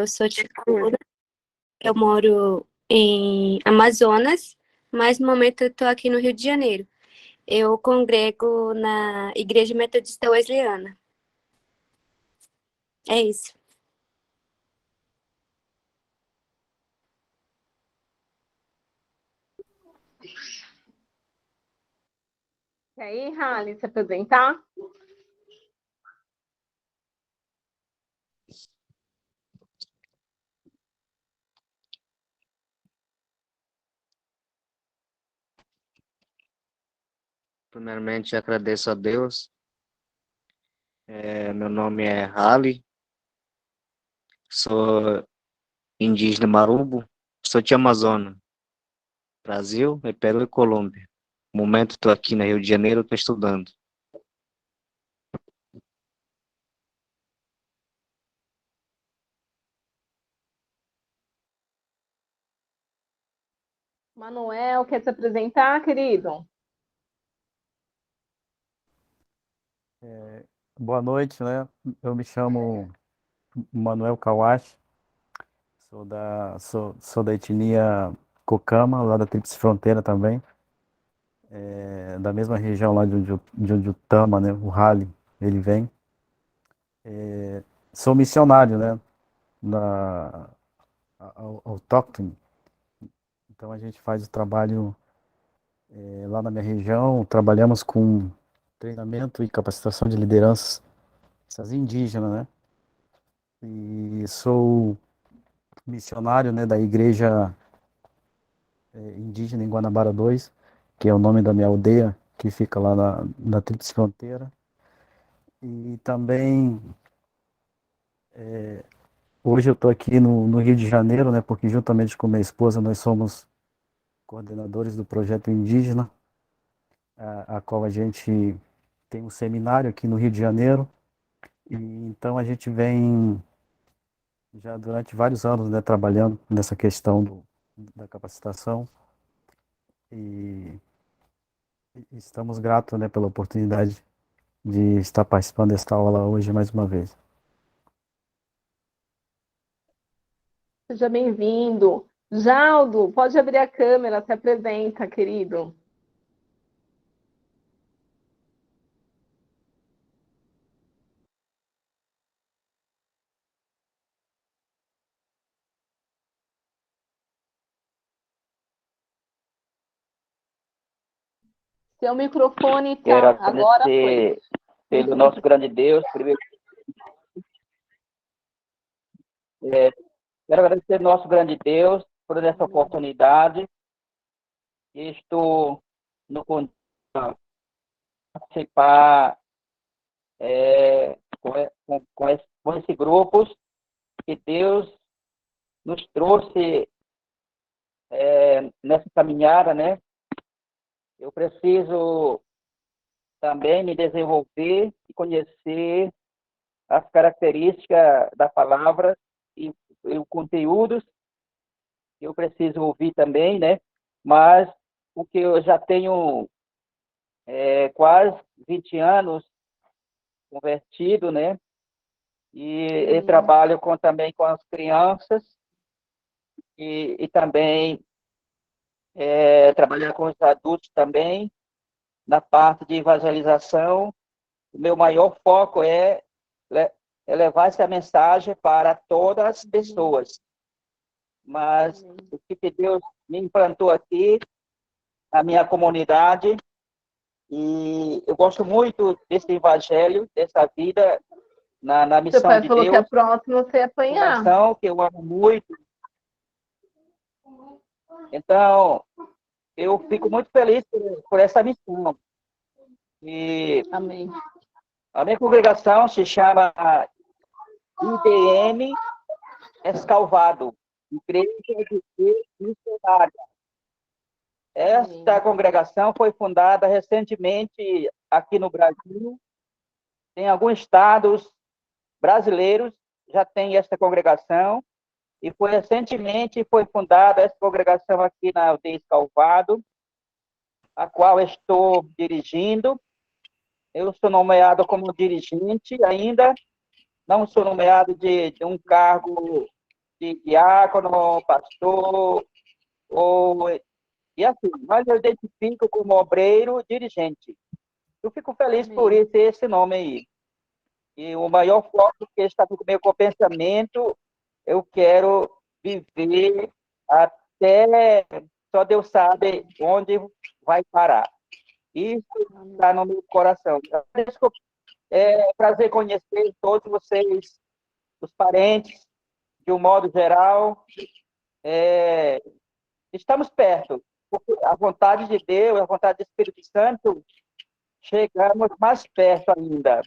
Eu sou Tijuana, eu moro em Amazonas, mas no momento eu estou aqui no Rio de Janeiro. Eu congrego na Igreja Metodista Wesleyana. É isso. E aí, Rally, se apresentar? Primeiramente, agradeço a Deus. Meu nome é Rally, sou indígena Marumbo, sou de Amazonas, Brasil, Peru e Colômbia. No momento estou aqui no Rio de Janeiro, estou estudando. Manuel, quer se apresentar, querido? Boa noite, né? Eu me chamo Manuel Kawashi, sou da etnia Cocama, lá da Tríplice Fronteira também, da mesma região lá de onde o Tama, né? O Rally, ele vem. Sou missionário, né? Autóctone. Então a gente faz o trabalho lá na minha região, trabalhamos com treinamento e capacitação de lideranças essas indígenas, né? E sou missionário, né, da igreja indígena em Guanabara 2, que é o nome da minha aldeia, que fica lá na Tríplice Fronteira. E também, hoje eu estou aqui no Rio de Janeiro, né, porque juntamente com minha esposa nós somos coordenadores do projeto indígena, a qual a gente tem um seminário aqui no Rio de Janeiro. E então a gente vem já durante vários anos, né, trabalhando nessa questão da capacitação. E estamos gratos, né, pela oportunidade de estar participando desta aula hoje mais uma vez. Seja bem-vindo. Jaldo, pode abrir a câmera, se apresenta, querido. Seu microfone Quero está agora foi. agradecer pelo nosso grande Deus. Primeiro, quero agradecer ao nosso grande Deus por essa oportunidade. Estou no condição de participar com esse grupo que Deus nos trouxe nessa caminhada, né? Eu preciso também me desenvolver e conhecer as características da palavra e o conteúdos que eu preciso ouvir também, né? Mas o que eu já tenho quase 20 anos convertido, né? E eu trabalho também com as crianças e também trabalhar com os adultos também na parte de evangelização. O meu maior foco é levar essa mensagem para todas as pessoas. Mas o que Deus me implantou aqui, na minha comunidade, e eu gosto muito desse evangelho, dessa vida na missão Seu pai de falou Deus. que a próxima você ia apanhar. Uma missão que eu amo muito. Então, eu fico muito feliz por essa missão. E Amém. a minha congregação se chama IBM Escalvado, Igreja de Deus Missionária. Esta congregação foi fundada recentemente aqui no Brasil. Tem alguns estados brasileiros já tem esta congregação e recentemente foi fundada essa congregação aqui na aldeia Escalvado, a qual estou dirigindo. Eu sou nomeado como dirigente ainda, não sou nomeado de um cargo de diácono, pastor, e assim, mas eu identifico como obreiro dirigente. Eu fico feliz por isso, esse nome aí. E o maior foco que está comigo com o pensamento, eu quero viver até só Deus sabe onde vai parar. Isso está no meu coração. É um prazer conhecer todos vocês, os parentes, de um modo geral. Estamos perto. Porque a vontade de Deus, a vontade do Espírito Santo, chegamos mais perto ainda.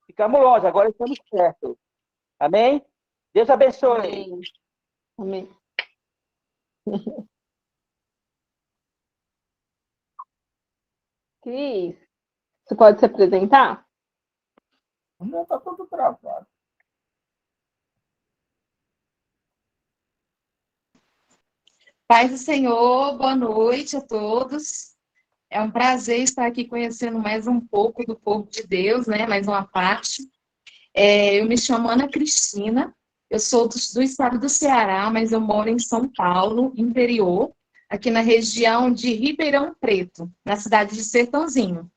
Ficamos longe, agora estamos perto. Amém? Deus abençoe. Amém. Cris, você pode se apresentar? Não, está tudo travado. Paz do Senhor, boa noite a todos. É um prazer estar aqui conhecendo mais um pouco do povo de Deus, né? Mais uma parte. Eu me chamo Ana Cristina, eu sou do estado do Ceará, mas eu moro em São Paulo, interior, aqui na região de Ribeirão Preto, na cidade de Sertãozinho.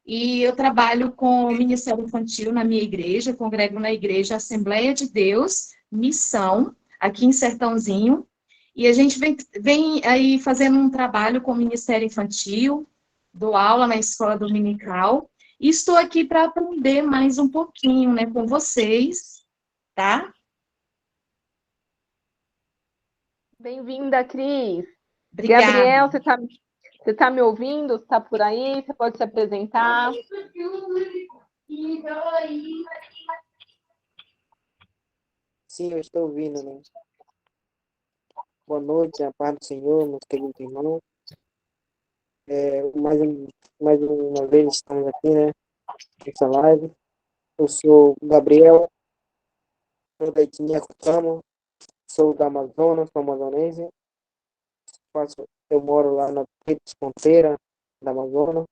E eu trabalho com o Ministério Infantil na minha igreja, congrego na igreja Assembleia de Deus, Missão, aqui em Sertãozinho. E a gente vem aí fazendo um trabalho com o Ministério Infantil, dou aula na escola dominical, e estou aqui para aprender mais um pouquinho, né, com vocês, tá? Bem-vinda, Cris. Obrigada. Gabriel, você tá me ouvindo? Você está por aí? Você pode se apresentar? Sim, eu estou ouvindo, né? Boa noite, a paz do Senhor, meus queridos irmãos. Mais uma vez estamos aqui, né? Nessa live. Eu sou o Gabriel, sou da etnia Cucamo, sou da Amazonas, sou amazonense. Eu moro lá na fronteira da Amazonas.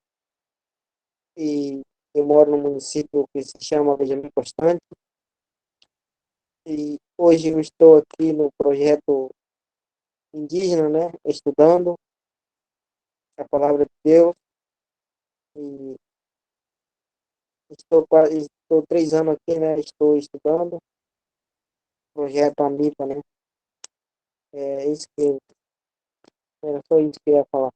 E eu moro num município que se chama Benjamin Constante. E hoje eu estou aqui no projeto indígena, né? Estudando a palavra de Deus. E estou 3 anos aqui, né? Estou estudando projeto AMIPA, né? Era só isso que eu ia falar.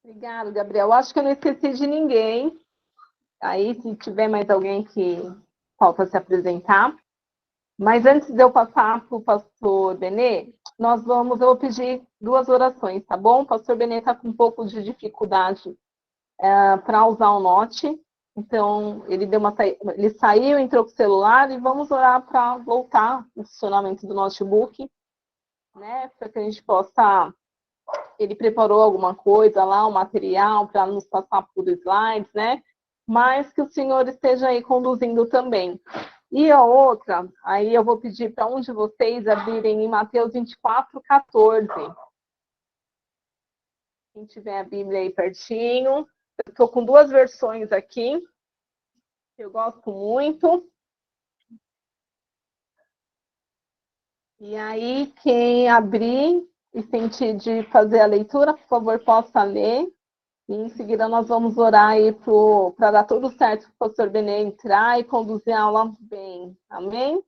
Obrigada, Gabriel. Eu acho que eu não esqueci de ninguém. Aí, se tiver mais alguém que falta se apresentar. Mas antes de eu passar para o pastor Benê, eu vou pedir 2 orações, tá bom? O pastor Benê está com um pouco de dificuldade para usar o Note. Então, ele saiu, entrou com o celular e vamos orar para voltar o funcionamento do notebook, né? Para que a gente possa. Ele preparou alguma coisa lá, um material para nos passar por slides, né? Mas que o Senhor esteja aí conduzindo também. E a outra, aí eu vou pedir para um de vocês abrirem em Mateus 24:14. Quem tiver a Bíblia aí pertinho. Eu estou com 2 versões aqui, que eu gosto muito. E aí, quem abrir e sentir de fazer a leitura, por favor, possa ler. E em seguida nós vamos orar aí para dar tudo certo para o pastor Benê entrar e conduzir a aula bem. Amém?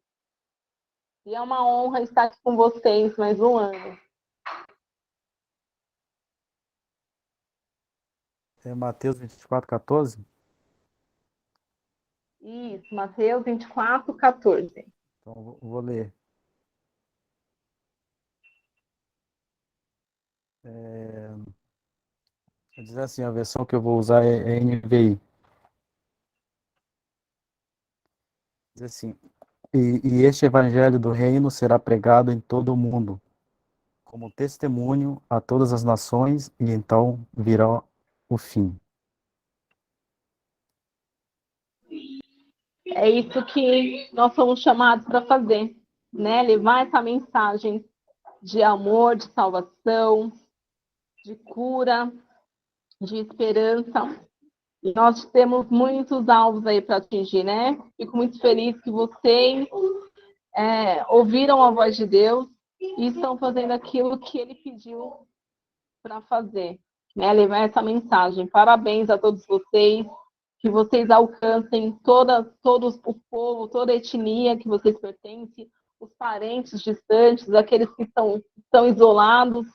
E é uma honra estar aqui com vocês mais um ano. É Mateus 24:14. Isso, Mateus 24:14. Então, vou ler. Diz assim, a versão que eu vou usar é NVI. Diz assim, e este evangelho do reino será pregado em todo o mundo, como testemunho a todas as nações, e então virá o fim. É isso que nós somos chamados para fazer, né? Levar essa mensagem de amor, de salvação, de cura, de esperança E nós temos muitos alvos aí para atingir, né? Fico muito feliz que vocês ouviram a voz de Deus e estão fazendo aquilo que Ele pediu para fazer, né? Levar essa mensagem. Parabéns a todos vocês, que vocês alcancem todos o povo, toda a etnia que vocês pertencem, os parentes distantes, aqueles que estão isolados,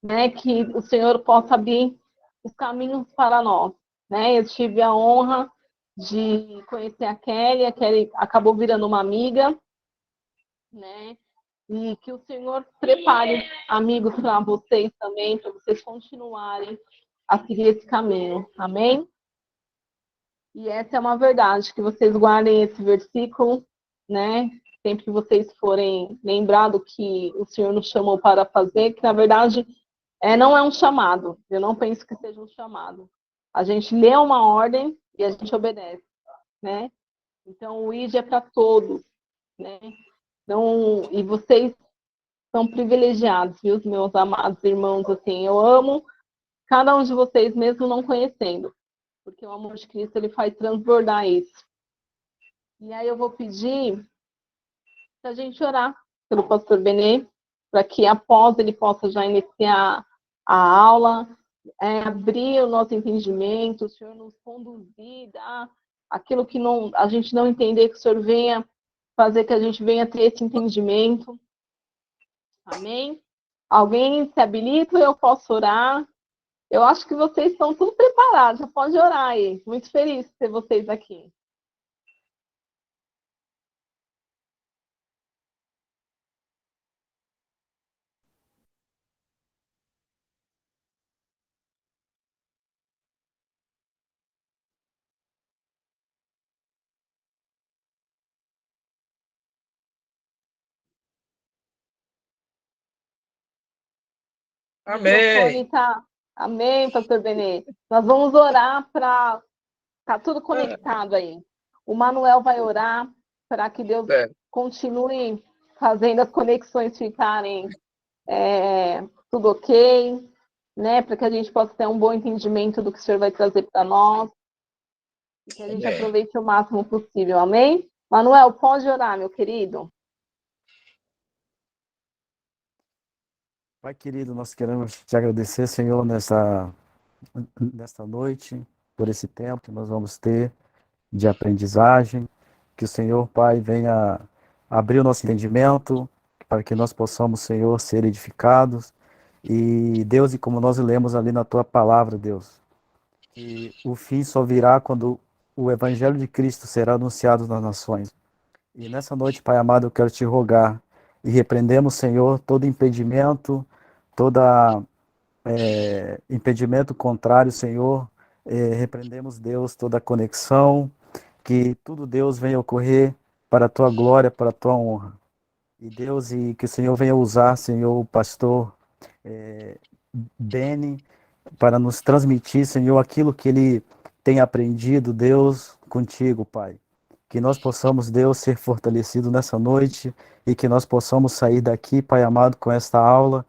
né? Que o Senhor possa abrir os caminhos para nós, né? Eu tive a honra de conhecer a Kelly acabou virando uma amiga, né? E que o Senhor prepare amigos para vocês também, para vocês continuarem a seguir esse caminho. Amém? E essa é uma verdade, que vocês guardem esse versículo, né? Sempre que vocês forem lembrar do que o Senhor nos chamou para fazer, que na verdade não é um chamado. Eu não penso que seja um chamado. A gente lê uma ordem e a gente obedece, né? Então o ID é para todos, né? Então, e vocês são privilegiados, viu, meus amados irmãos? Assim, eu amo cada um de vocês, mesmo não conhecendo, porque o amor de Cristo ele faz transbordar isso. E aí eu vou pedir para a gente orar pelo pastor Benê, para que após ele possa já iniciar a aula, abrir o nosso entendimento, o Senhor nos conduzir, dar aquilo que a gente não entender, que o Senhor venha fazer que a gente venha ter esse entendimento. Amém? Alguém se habilita? Eu posso orar? Eu acho que vocês estão tudo preparados, já pode orar aí. Muito feliz de ter vocês aqui. Amém. Amém, pastor Benê. Nós vamos orar para tá tudo conectado aí. O Manuel vai orar para que Deus continue fazendo as conexões ficarem tudo ok, né? Para que a gente possa ter um bom entendimento do que o Senhor vai trazer para nós e que a gente aproveite o máximo possível. Amém? Manuel, pode orar, meu querido. Pai querido, nós queremos te agradecer, Senhor, nesta noite, por esse tempo que nós vamos ter de aprendizagem, que o Senhor, Pai, venha abrir o nosso entendimento, para que nós possamos, Senhor, ser edificados, e Deus, e como nós lemos ali na Tua palavra, Deus, que o fim só virá quando o Evangelho de Cristo será anunciado nas nações. E nessa noite, Pai amado, eu quero te rogar, e repreendemos, Senhor, todo impedimento, toda impedimento contrário, Senhor, repreendemos, Deus, toda conexão, que tudo, Deus, venha ocorrer para a Tua glória, para a Tua honra. E Deus, e que o Senhor venha usar, Senhor, o pastor Beni, para nos transmitir, Senhor, aquilo que ele tem aprendido, Deus, contigo, Pai. Que nós possamos, Deus, ser fortalecidos nessa noite e que nós possamos sair daqui, Pai amado, com esta aula,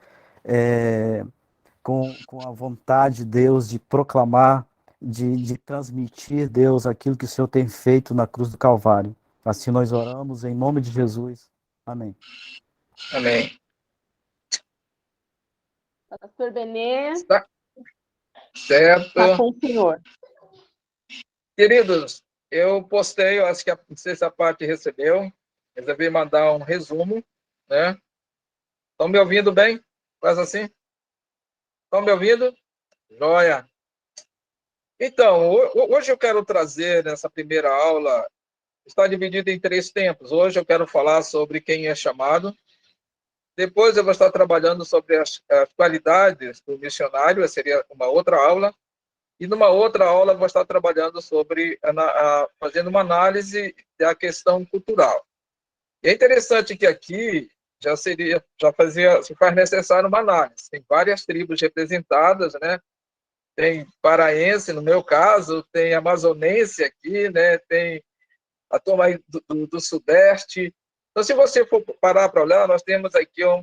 com a vontade, Deus, de proclamar, de transmitir, Deus, aquilo que o Senhor tem feito na cruz do Calvário. Assim nós oramos, em nome de Jesus. Amém. Amém. Pastor Benê. Certo. Está com o senhor. Queridos, eu postei, eu acho que não sei se a parte recebeu, resolvi mandar um resumo, né? Estão me ouvindo bem? Faz assim? Estão me ouvindo? Joia. Então, hoje eu quero trazer, nessa primeira aula, está dividido em 3 tempos. Hoje eu quero falar sobre quem é chamado. Depois eu vou estar trabalhando sobre as qualidades do missionário, essa seria uma outra aula. E numa outra aula eu vou estar trabalhando sobre, fazendo uma análise da questão cultural. E é interessante que aqui se faz necessário uma análise. Tem várias tribos representadas, né? Tem paraense, no meu caso, tem amazonense aqui, né? Tem a turma aí do Sudeste. Então, se você for parar para olhar, nós temos aqui um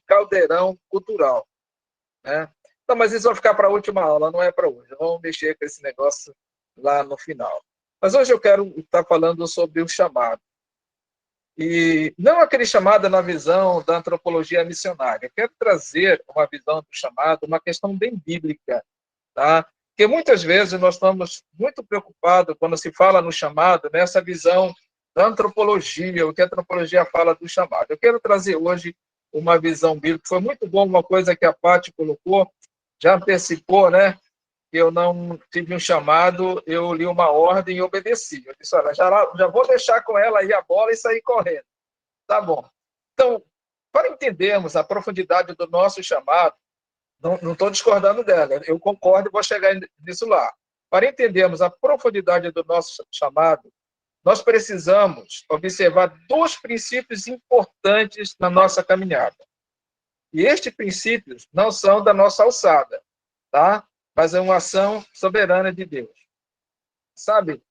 caldeirão cultural, né? Não, mas isso vai ficar para a última aula, não é para hoje. Vamos mexer com esse negócio lá no final. Mas hoje eu quero estar falando sobre o chamado. E não aquele chamado na visão da antropologia missionária. Eu quero trazer uma visão do chamado, uma questão bem bíblica, tá? Porque muitas vezes nós estamos muito preocupados quando se fala no chamado, nessa visão da antropologia, o que a antropologia fala do chamado. Eu quero trazer hoje uma visão bíblica. Foi muito bom uma coisa que a Paty colocou, já antecipou, né? Eu não tive um chamado, eu li uma ordem e obedeci. Eu disse, olha, já vou deixar com ela aí a bola e sair correndo. Tá bom. Então, para entendermos a profundidade do nosso chamado, não estou discordando dela, eu concordo e vou chegar nisso lá. Para entendermos a profundidade do nosso chamado, nós precisamos observar 2 princípios importantes na nossa caminhada. E estes princípios não são da nossa alçada, tá? Mas é uma ação soberana de Deus. Sabe,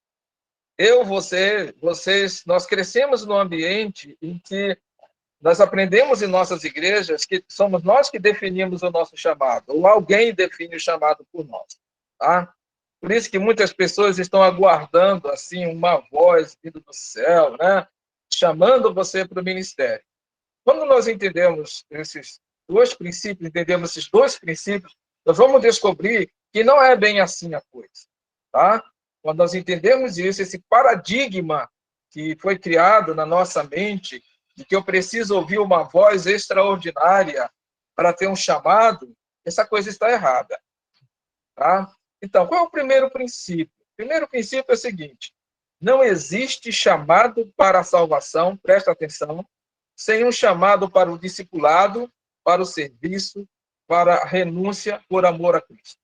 vocês, nós crescemos num ambiente em que nós aprendemos em nossas igrejas que somos nós que definimos o nosso chamado, ou alguém define o chamado por nós, tá? Por isso que muitas pessoas estão aguardando, assim, uma voz vindo do céu, né? Chamando você para o ministério. Quando nós entendemos esses 2 princípios, entendemos esses 2 princípios, nós vamos descobrir que não é bem assim a coisa, tá? Quando nós entendemos isso, esse paradigma que foi criado na nossa mente, de que eu preciso ouvir uma voz extraordinária para ter um chamado, essa coisa está errada, tá? Então, qual é o primeiro princípio? O primeiro princípio é o seguinte: não existe chamado para a salvação, presta atenção, sem um chamado para o discipulado, para o serviço, para a renúncia por amor a Cristo.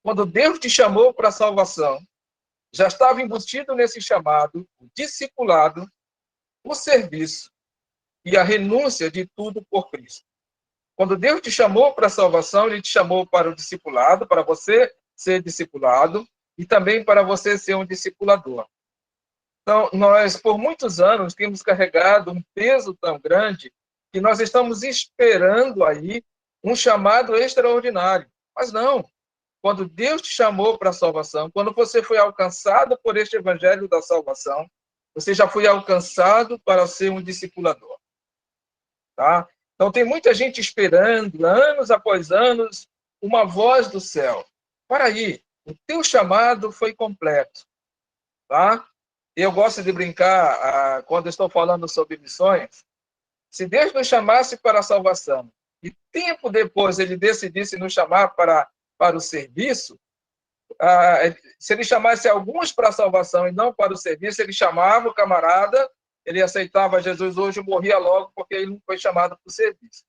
Quando Deus te chamou para a salvação, já estava embutido nesse chamado o discipulado, o serviço e a renúncia de tudo por Cristo. Quando Deus te chamou para a salvação, Ele te chamou para o discipulado, para você ser discipulado, e também para você ser um discipulador. Então, nós, por muitos anos, temos carregado um peso tão grande que nós estamos esperando aí um chamado extraordinário. Mas não. Quando Deus te chamou para a salvação, quando você foi alcançado por este evangelho da salvação, você já foi alcançado para ser um discipulador. Tá? Então, tem muita gente esperando, anos após anos, uma voz do céu. Para aí, o teu chamado foi completo. Tá? Eu gosto de brincar, quando estou falando sobre missões, se Deus nos chamasse para a salvação, e tempo depois Ele decidisse nos chamar para o serviço, se Ele chamasse alguns para a salvação e não para o serviço, Ele chamava o camarada, ele aceitava Jesus hoje e morria logo, porque ele não foi chamado para o serviço.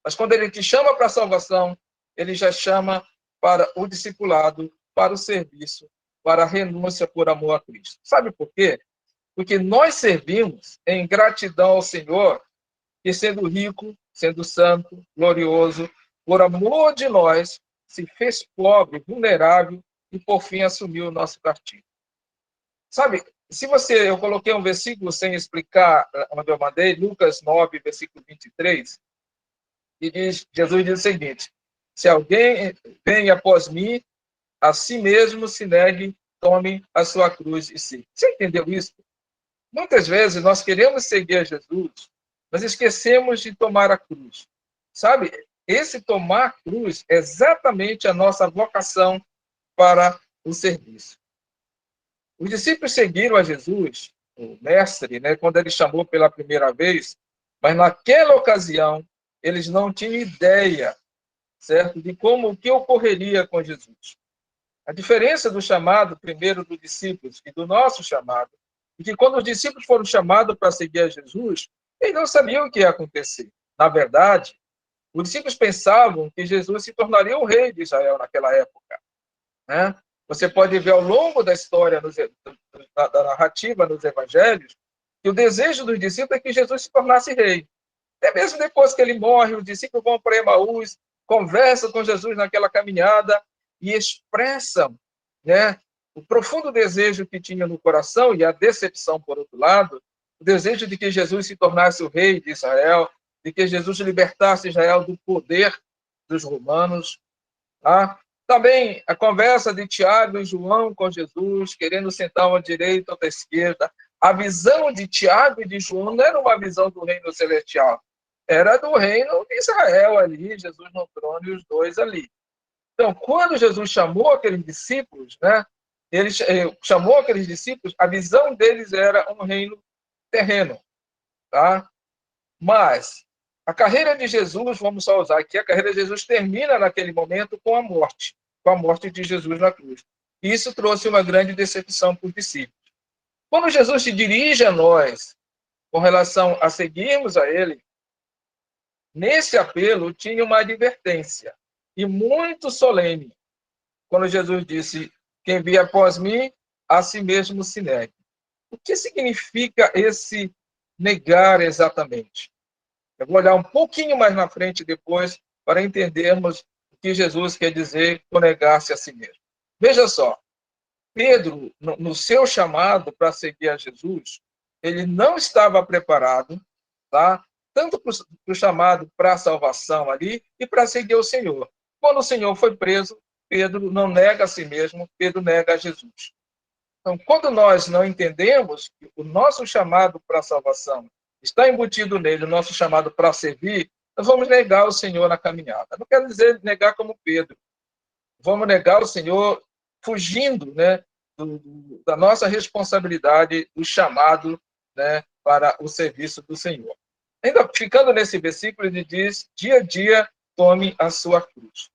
Mas quando Ele te chama para a salvação, Ele já chama para o discipulado, para o serviço, para a renúncia por amor a Cristo. Sabe por quê? Porque nós servimos em gratidão ao Senhor, que sendo rico, sendo santo, glorioso, por amor de nós, se fez pobre, vulnerável e por fim assumiu o nosso castigo. Sabe, eu coloquei um versículo sem explicar onde eu mandei, Lucas 9, versículo 23, e Jesus diz o seguinte: se alguém vem após mim, a si mesmo se negue, tome a sua cruz e siga. Você entendeu isso? Muitas vezes nós queremos seguir a Jesus, mas esquecemos de tomar a cruz. Sabe, esse tomar a cruz é exatamente a nossa vocação para o serviço. Os discípulos seguiram a Jesus, o mestre, né, quando ele chamou pela primeira vez, mas naquela ocasião eles não tinham ideia, certo, de o que ocorreria com Jesus. A diferença do chamado primeiro dos discípulos e do nosso chamado é que quando os discípulos foram chamados para seguir a Jesus, eles não sabiam o que ia acontecer. Na verdade, os discípulos pensavam que Jesus se tornaria o rei de Israel naquela época, né? Você pode ver ao longo da história, da narrativa nos evangelhos, que o desejo dos discípulos é que Jesus se tornasse rei. Até mesmo depois que ele morre, os discípulos vão para Emaús, conversam com Jesus naquela caminhada e expressam, né, o profundo desejo que tinha no coração e a decepção, por outro lado, o desejo de que Jesus se tornasse o rei de Israel, de que Jesus libertasse Israel do poder dos romanos. Tá? Também a conversa de Tiago e João com Jesus, querendo sentar uma à direita ou à esquerda. A visão de Tiago e de João não era uma visão do reino celestial, era do reino de Israel ali, Jesus no trono e os dois ali. Então, quando Jesus chamou aqueles discípulos, né, ele chamou aqueles discípulos, a visão deles era um reino terreno, tá? Mas a carreira de Jesus, vamos só usar aqui, a carreira de Jesus termina naquele momento com a morte de Jesus na cruz. Isso trouxe uma grande decepção para os discípulos. Quando Jesus se dirige a nós com relação a seguirmos a ele, nesse apelo tinha uma advertência, e muito solene, quando Jesus disse: quem vier após mim, a si mesmo se negue. O que significa esse negar exatamente? Eu vou olhar um pouquinho mais na frente depois para entendermos o que Jesus quer dizer com negar-se a si mesmo. Veja só, Pedro, no seu chamado para seguir a Jesus, ele não estava preparado, tá? Tanto para o chamado para a salvação ali e para seguir o Senhor. Quando o Senhor foi preso, Pedro não nega a si mesmo, Pedro nega a Jesus. Então, quando nós não entendemos que o nosso chamado para a salvação está embutido nele, o nosso chamado para servir, nós vamos negar o Senhor na caminhada. Não quero dizer negar como Pedro. Vamos negar o Senhor fugindo, né, da nossa responsabilidade, do chamado, né, para o serviço do Senhor. Ainda ficando nesse versículo, ele diz: dia a dia tome a sua cruz.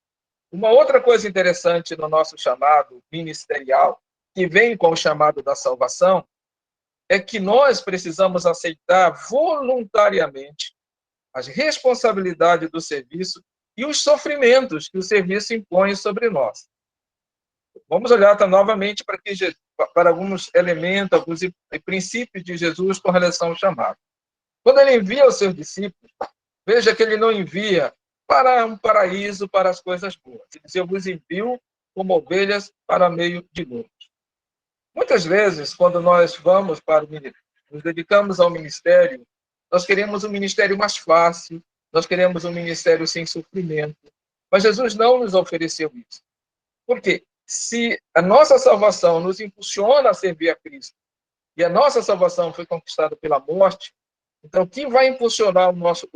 Uma outra coisa interessante no nosso chamado ministerial, que vem com o chamado da salvação, é que nós precisamos aceitar voluntariamente as responsabilidades do serviço e os sofrimentos que o serviço impõe sobre nós. Vamos olhar novamente para alguns elementos, alguns princípios de Jesus com relação ao chamado. Quando ele envia os seus discípulos, veja que ele não envia para um paraíso, para as coisas boas. Ele diz: eu vos envio como ovelhas para meio de lobos. Muitas vezes, quando nós vamos para o ministério, nos dedicamos ao ministério, nós queremos um ministério mais fácil, nós queremos um ministério sem sofrimento. Mas Jesus não nos ofereceu isso. Por quê? Se a nossa salvação nos impulsiona a servir a Cristo, e a nossa salvação foi conquistada pela morte, então quem vai impulsionar o nosso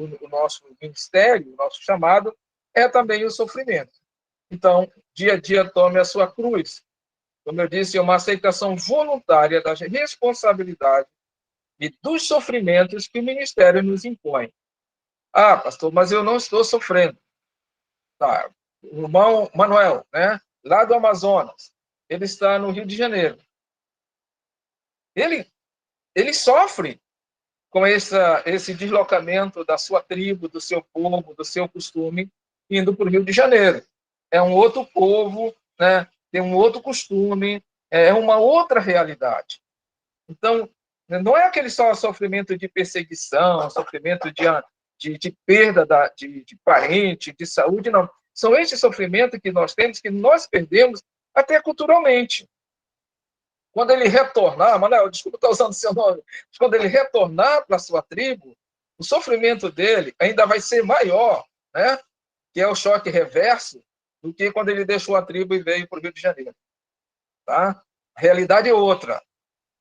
ministério, o nosso chamado, é também o sofrimento. Então, dia a dia, tome a sua cruz. Como eu disse, é uma aceitação voluntária das responsabilidades e dos sofrimentos que o ministério nos impõe. Ah, pastor, mas eu não estou sofrendo. Tá. O irmão Manuel, né, lá do Amazonas, ele está no Rio de Janeiro. Ele sofre com esse deslocamento da sua tribo, do seu povo, do seu costume, indo para o Rio de Janeiro. É um outro povo, né, tem um outro costume, é uma outra realidade. Então, não é aquele só sofrimento de perseguição, sofrimento de perda de parente, de saúde, não. São esses sofrimentos que nós temos, que nós perdemos até culturalmente. Quando ele retornar, Manuel, desculpa estar usando o seu nome, mas quando ele retornar para a sua tribo, o sofrimento dele ainda vai ser maior, né? Que é o choque reverso, do que quando ele deixou a tribo e veio para o Rio de Janeiro. Tá? A realidade é outra.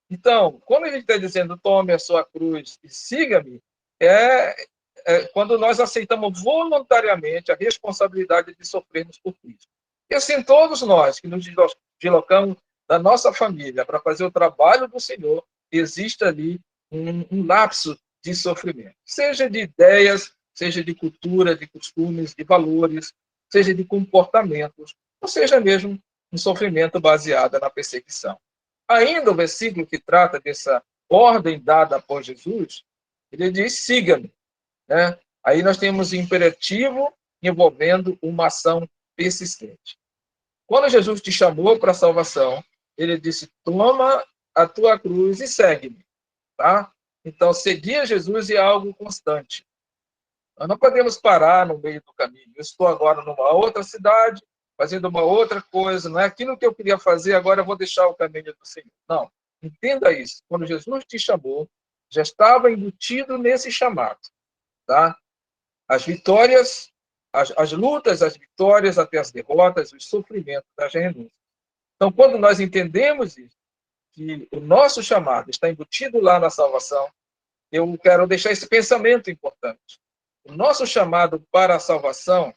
Então, quando a gente está dizendo tome a sua cruz e siga-me, quando nós aceitamos voluntariamente a responsabilidade de sofrermos por Cristo. E assim, todos nós que nos deslocamos da nossa família para fazer o trabalho do Senhor, existe ali um lapso de sofrimento. Seja de ideias, seja de cultura, de costumes, de valores, seja de comportamentos, ou seja mesmo um sofrimento baseado na perseguição. Ainda o versículo que trata dessa ordem dada por Jesus, ele diz: siga-me. Né? Aí nós temos o imperativo envolvendo uma ação persistente. Quando Jesus te chamou para a salvação, ele disse: toma a tua cruz e segue-me. Tá? Então, seguir Jesus é algo constante. Nós não podemos parar no meio do caminho. Eu estou agora numa outra cidade, fazendo uma outra coisa, não é aquilo que eu queria fazer, agora eu vou deixar o caminho do Senhor. Não, entenda isso. Quando Jesus te chamou, já estava embutido nesse chamado. Tá? As vitórias as lutas, as vitórias, até as derrotas, os sofrimentos, as renúncias. Então, quando nós entendemos isso, que o nosso chamado está embutido lá na salvação, eu quero deixar esse pensamento importante. O nosso chamado para a salvação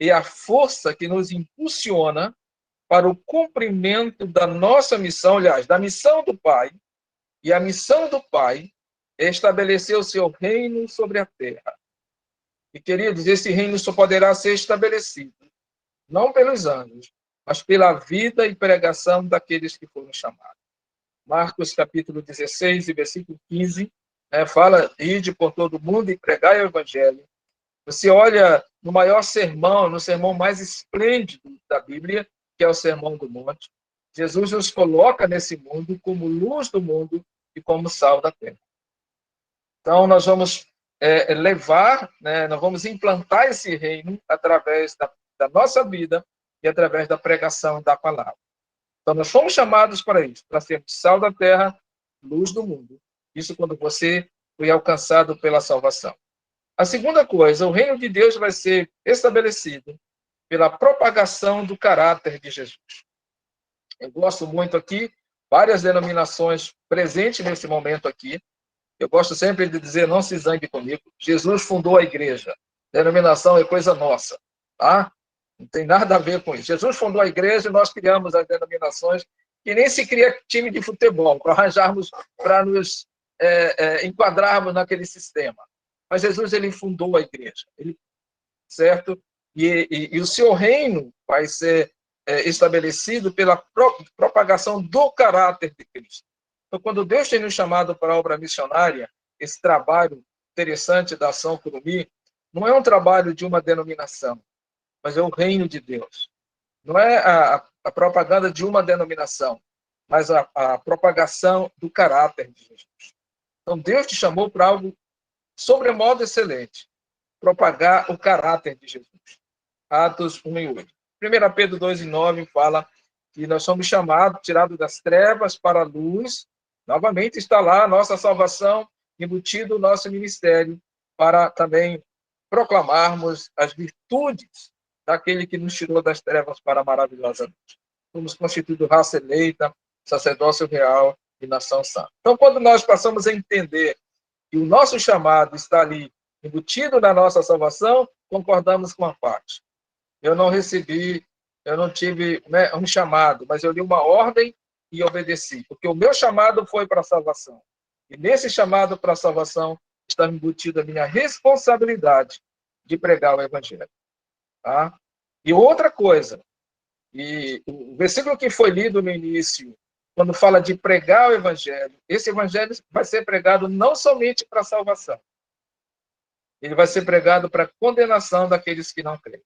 é a força que nos impulsiona para o cumprimento da nossa missão, aliás, da missão do Pai. E a missão do Pai é estabelecer o seu reino sobre a terra. E, queridos, esse reino só poderá ser estabelecido, não pelos anjos, mas pela vida e pregação daqueles que foram chamados. Marcos, capítulo 16, versículo 15, fala, ide por todo o mundo e pregai o evangelho. Você olha no maior sermão, no sermão mais esplêndido da Bíblia, que é o Sermão do Monte, Jesus nos coloca nesse mundo como luz do mundo e como sal da terra. Então, nós vamos levar, nós vamos implantar esse reino através da nossa vida e através da pregação da palavra. Então, nós fomos chamados para isso, para sermos sal da terra, luz do mundo. Isso quando você foi alcançado pela salvação. A segunda coisa, o reino de Deus vai ser estabelecido pela propagação do caráter de Jesus. Eu gosto muito aqui, várias denominações presentes nesse momento aqui. Eu gosto sempre de dizer, não se zangue comigo, Jesus fundou a igreja. Denominação é coisa nossa, tá? Não tem nada a ver com isso. Jesus fundou a igreja e nós criamos as denominações, que nem se cria time de futebol, para nos enquadrarmos naquele sistema. Mas Jesus, ele fundou a igreja, certo? E o seu reino vai ser estabelecido pela propagação do caráter de Cristo. Então, quando Deus tem nos chamado para a obra missionária, esse trabalho interessante da Ação Curumim, não é um trabalho de uma denominação, mas é o reino de Deus. Não é a propaganda de uma denominação, mas a propagação do caráter de Jesus. Então, Deus te chamou para algo sobremodo excelente, propagar o caráter de Jesus. Atos 1:8. 1 Pedro 2:9 fala que nós somos chamados, tirados das trevas para a luz. Novamente está lá a nossa salvação, embutido o nosso ministério, para também proclamarmos as virtudes daquele que nos tirou das trevas para a maravilhosa luz. Somos constituídos raça eleita, sacerdócio real e nação santa. Então, quando nós passamos a entender que o nosso chamado está ali embutido na nossa salvação, concordamos com a parte. Eu não tive um chamado, mas eu li uma ordem e obedeci, porque o meu chamado foi para a salvação. E nesse chamado para a salvação está embutida a minha responsabilidade de pregar o evangelho. Tá? E outra coisa, e o versículo que foi lido no início, quando fala de pregar o evangelho, esse evangelho vai ser pregado não somente para a salvação, ele vai ser pregado para a condenação daqueles que não creem.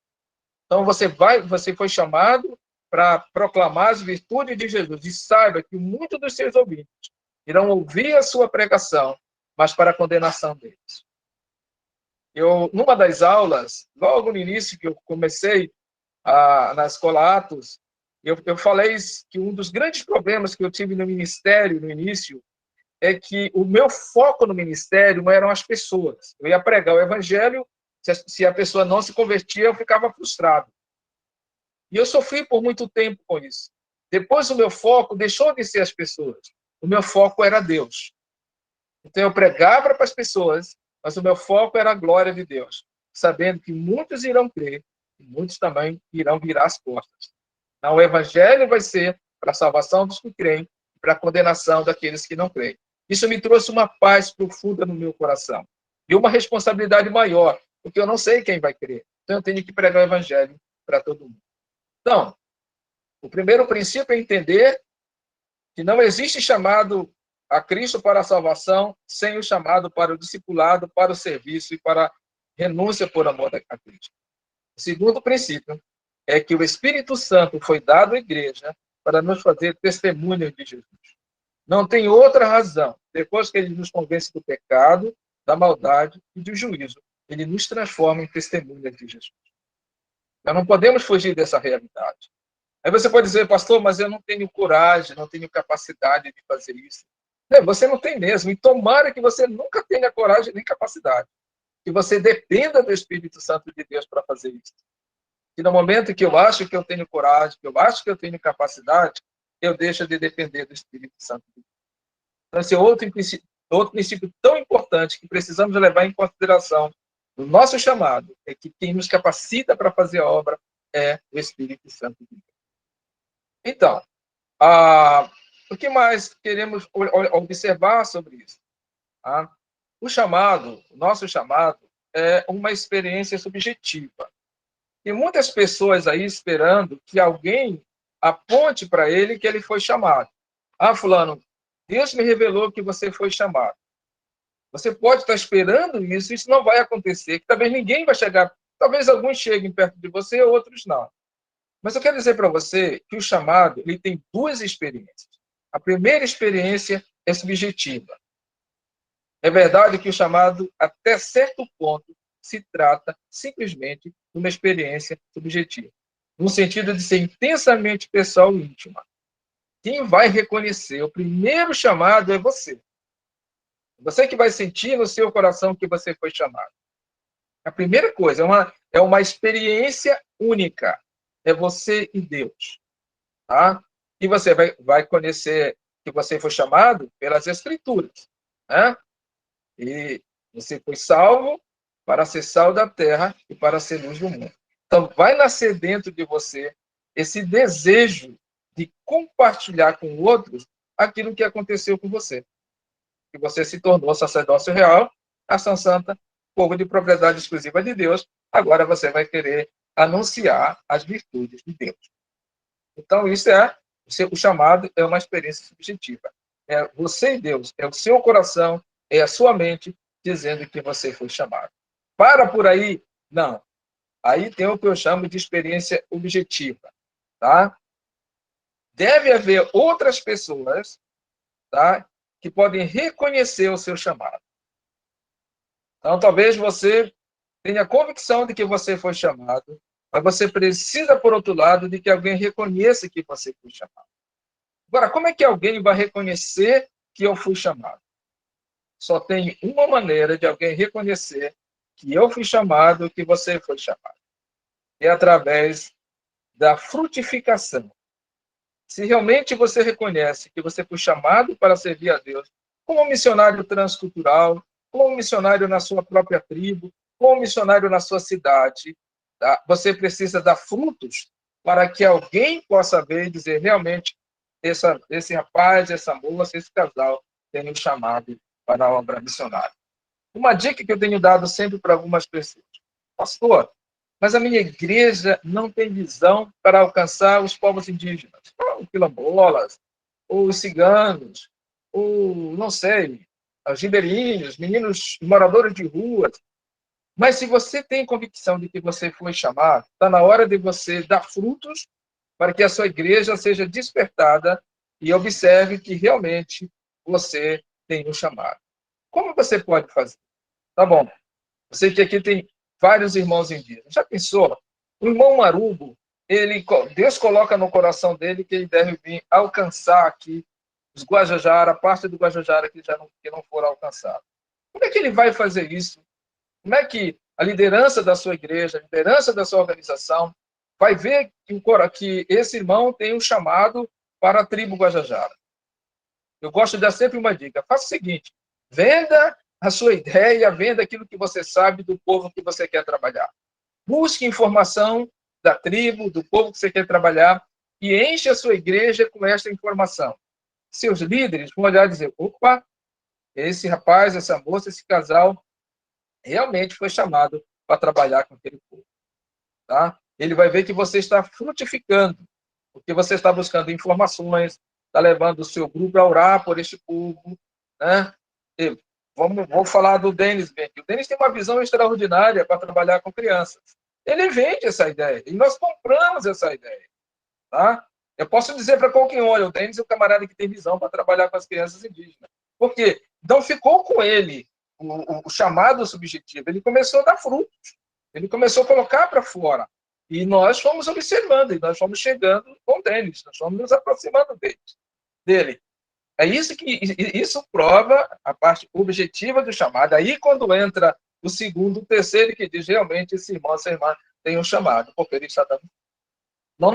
Então, você foi chamado para proclamar as virtudes de Jesus. E saiba que muitos dos seus ouvintes irão ouvir a sua pregação, mas para a condenação deles. Numa das aulas, logo no início que eu comecei na Escola Atos, eu falei que um dos grandes problemas que eu tive no ministério, no início, é que o meu foco no ministério não eram as pessoas. Eu ia pregar o evangelho, se a pessoa não se convertia, eu ficava frustrado. E eu sofri por muito tempo com isso. Depois o meu foco deixou de ser as pessoas. O meu foco era Deus. Então eu pregava para as pessoas, mas o meu foco era a glória de Deus, sabendo que muitos irão crer e muitos também irão virar as costas. Então, o evangelho vai ser para a salvação dos que creem e para a condenação daqueles que não creem. Isso me trouxe uma paz profunda no meu coração e uma responsabilidade maior, porque eu não sei quem vai crer. Então eu tenho que pregar o evangelho para todo mundo. Então, o primeiro princípio é entender que não existe chamado a Cristo para a salvação sem o chamado para o discipulado, para o serviço e para a renúncia por amor a Cristo. O segundo princípio é que o Espírito Santo foi dado à igreja para nos fazer testemunhas de Jesus. Não tem outra razão. Depois que ele nos convence do pecado, da maldade e do juízo, ele nos transforma em testemunhas de Jesus. Nós não podemos fugir dessa realidade. Aí você pode dizer, pastor, mas eu não tenho coragem, não tenho capacidade de fazer isso. Você não tem mesmo. E tomara que você nunca tenha coragem nem capacidade. que você dependa do Espírito Santo de Deus para fazer isso. E no momento que eu acho que eu tenho coragem, que eu acho que eu tenho capacidade, eu deixo de depender do Espírito Santo de Deus. Então, esse é outro princípio tão importante que precisamos levar em consideração no nosso chamado, é que quem nos capacita para fazer a obra é o Espírito Santo de Deus. Então, o que mais queremos observar sobre isso? O nosso chamado, é uma experiência subjetiva. Tem muitas pessoas aí esperando que alguém aponte para ele que ele foi chamado. Fulano, Deus me revelou que você foi chamado. Você pode estar esperando isso não vai acontecer, que talvez ninguém vai chegar, talvez alguns cheguem perto de você, outros não. Mas eu quero dizer para você que o chamado, ele tem duas experiências. A primeira experiência é subjetiva. É verdade que o chamado, até certo ponto, se trata simplesmente de uma experiência subjetiva, no sentido de ser intensamente pessoal e íntima. Quem vai reconhecer o primeiro chamado é você. Você que vai sentir no seu coração que você foi chamado. A primeira coisa é uma experiência única. É você e Deus. Tá? E você vai conhecer que você foi chamado pelas Escrituras. Né? E você foi salvo para ser sal da terra e para ser luz do mundo. Então, vai nascer dentro de você esse desejo de compartilhar com outros aquilo que aconteceu com você. Que você se tornou sacerdócio real, nação santa, povo de propriedade exclusiva de Deus. Agora você vai querer anunciar as virtudes de Deus. Então, o chamado é uma experiência subjetiva. É você e Deus, é o seu coração, é a sua mente dizendo que você foi chamado. Para por aí? Não. Aí tem o que eu chamo de experiência objetiva. Tá? Deve haver outras pessoas, tá, que podem reconhecer o seu chamado. Então, talvez você tenha a convicção de que você foi chamado, mas você precisa, por outro lado, de que alguém reconheça que você foi chamado. Agora, como é que alguém vai reconhecer que eu fui chamado? Só tem uma maneira de alguém reconhecer que eu fui chamado, que você foi chamado. É através da frutificação. Se realmente você reconhece que você foi chamado para servir a Deus, como um missionário transcultural, como um missionário na sua própria tribo, como um missionário na sua cidade, tá? Você precisa dar frutos para que alguém possa ver e dizer, realmente, esse rapaz, essa moça, esse casal tem um chamado para a obra missionária. Uma dica que eu tenho dado sempre para algumas pessoas. Pastor, mas a minha igreja não tem visão para alcançar os povos indígenas, os quilombolas, os ciganos, não sei, os ribeirinhos, meninos moradores de ruas. Mas se você tem convicção de que você foi chamado, está na hora de você dar frutos para que a sua igreja seja despertada e observe que realmente você tem um chamado. Como você pode fazer? Tá bom, eu sei que aqui tem vários irmãos indígenas. Já pensou? O irmão Marubo, Deus coloca no coração dele que ele deve vir alcançar aqui os Guajajara, a parte do Guajajara que não for alcançado. Como é que ele vai fazer isso? Como é que a liderança da sua igreja, a liderança da sua organização, vai ver que esse irmão tem um chamado para a tribo Guajajara? Eu gosto de dar sempre uma dica. Faça o seguinte, venda a sua ideia, venda aquilo que você sabe do povo que você quer trabalhar. Busque informação da tribo, do povo que você quer trabalhar e enche a sua igreja com esta informação. Seus líderes vão olhar e dizer, opa, esse rapaz, essa moça, esse casal realmente foi chamado para trabalhar com aquele povo. Tá? Ele vai ver que você está frutificando, porque você está buscando informações, está levando o seu grupo a orar por este povo. Né? Vamos falar do Denis. O Denis tem uma visão extraordinária para trabalhar com crianças. Ele vende essa ideia, e nós compramos essa ideia. Tá? Eu posso dizer para qualquer um, olha, o Denis é o camarada que tem visão para trabalhar com as crianças indígenas. Por quê? Então ficou com ele o chamado subjetivo. Ele começou a dar frutos. Ele começou a colocar para fora. E nós fomos observando, e nós fomos chegando com o Denis, nós fomos nos aproximando dele. É isso prova a parte objetiva do chamado. Aí, quando entra o segundo, o terceiro, que diz realmente esse irmão, essa irmã tem um chamado, porque ele está dando. Não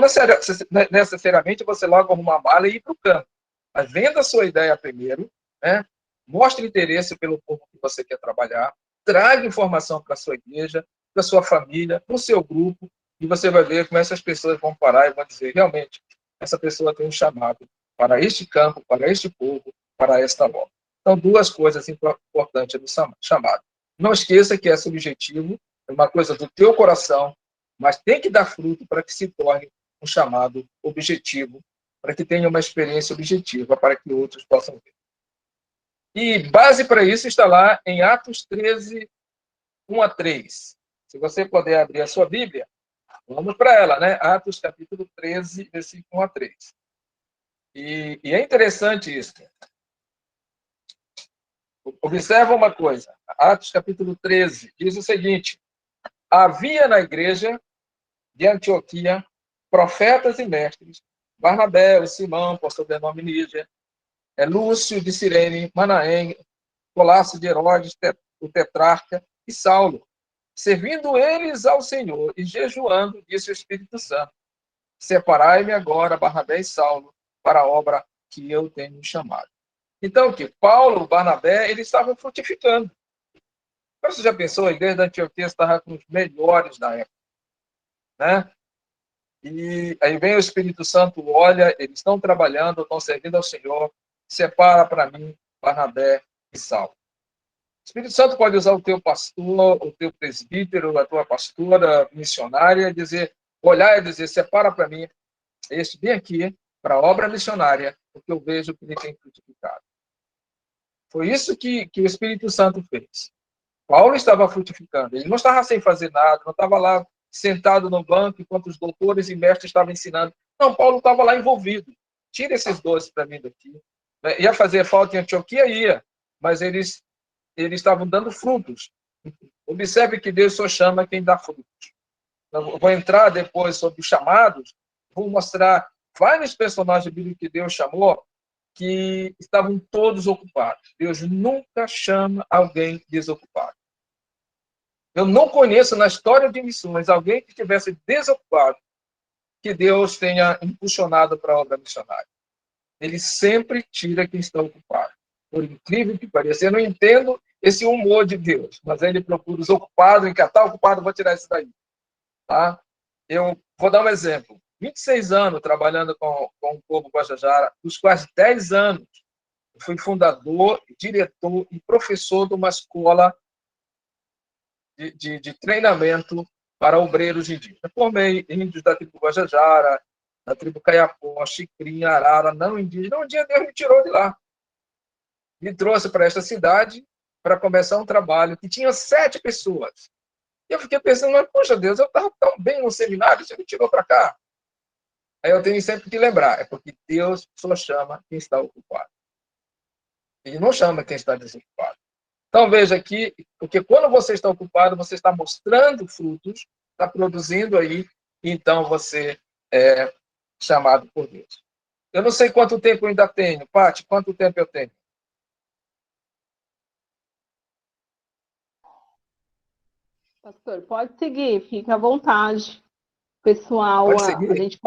necessariamente você logo arruma uma mala e ir para o campo, mas venda a sua ideia primeiro, né? Mostre interesse pelo povo que você quer trabalhar, traga informação para a sua igreja, para a sua família, para o seu grupo, e você vai ver como essas pessoas vão parar e vão dizer, realmente, essa pessoa tem um chamado para este campo, para este povo, para esta obra. Então, duas coisas importantes do chamado. Não esqueça que é subjetivo, é uma coisa do teu coração, mas tem que dar fruto para que se torne um chamado objetivo, para que tenha uma experiência objetiva, para que outros possam ver. E base para isso está lá em Atos 13, 1 a 3. Se você puder abrir a sua Bíblia, vamos para ela, né? Atos capítulo 13, versículo 1 a 3. E é interessante isso. Observa uma coisa. Atos capítulo 13 diz o seguinte: havia na igreja de Antioquia profetas e mestres, Barnabé, o Simão, por sobrenome Níger, Lúcio de Cirene, Manaém, Colácio de Herodes, o tetrarca, e Saulo. Servindo eles ao Senhor e jejuando, disse o Espírito Santo: separai-me agora, Barnabé e Saulo, para a obra que eu tenho chamado. Então, que Paulo, Barnabé, eles estavam frutificando. Você já pensou, a igreja da Antioquia estava com os melhores da época, né? E aí vem o Espírito Santo, olha, eles estão trabalhando, estão servindo ao Senhor, separa para mim Barnabé e Saulo. O Espírito Santo pode usar o teu pastor, o teu presbítero, a tua pastora missionária, olhar e dizer, separa para mim este bem aqui, para a obra missionária, porque eu vejo que ele tem frutificado. Foi isso que o Espírito Santo fez. Paulo estava frutificando, ele não estava sem fazer nada, não estava lá sentado no banco enquanto os doutores e mestres estavam ensinando. Não, Paulo estava lá envolvido. Tira esses doces para mim daqui. Ia fazer falta em Antioquia? Ia, mas eles estavam dando frutos. Observe que Deus só chama quem dá frutos. Eu vou entrar depois sobre os chamados, vou mostrar vários personagens bíblicos que Deus chamou que estavam todos ocupados. Deus nunca chama alguém desocupado. Eu não conheço na história de missões alguém que estivesse desocupado que Deus tenha impulsionado para a obra missionária. Ele sempre tira quem está ocupado. Por incrível que pareça. Eu não entendo esse humor de Deus, mas ele procura os ocupados, em que está ocupado, vou tirar isso daí. Tá? Eu vou dar um exemplo. 26 anos trabalhando com o povo Guajajara, dos quais 10 anos eu fui fundador, diretor e professor de uma escola de treinamento para obreiros indígenas. Eu formei índios da tribo Guajajara, da tribo Caiapó, Xicrinha, Arara, não indígena. Um dia Deus me tirou de lá. Me trouxe para esta cidade para começar um trabalho que tinha 7 pessoas. E eu fiquei pensando, mas, poxa Deus, eu estava tão bem no seminário, você me tirou para cá. Aí eu tenho sempre que lembrar, é porque Deus só chama quem está ocupado. Ele não chama quem está desocupado. Então, veja aqui, porque quando você está ocupado, você está mostrando frutos, está produzindo aí, então você é chamado por Deus. Eu não sei quanto tempo eu ainda tenho. Paty, quanto tempo eu tenho? Pastor, pode seguir, fica à vontade. Pessoal, Pode seguir? a gente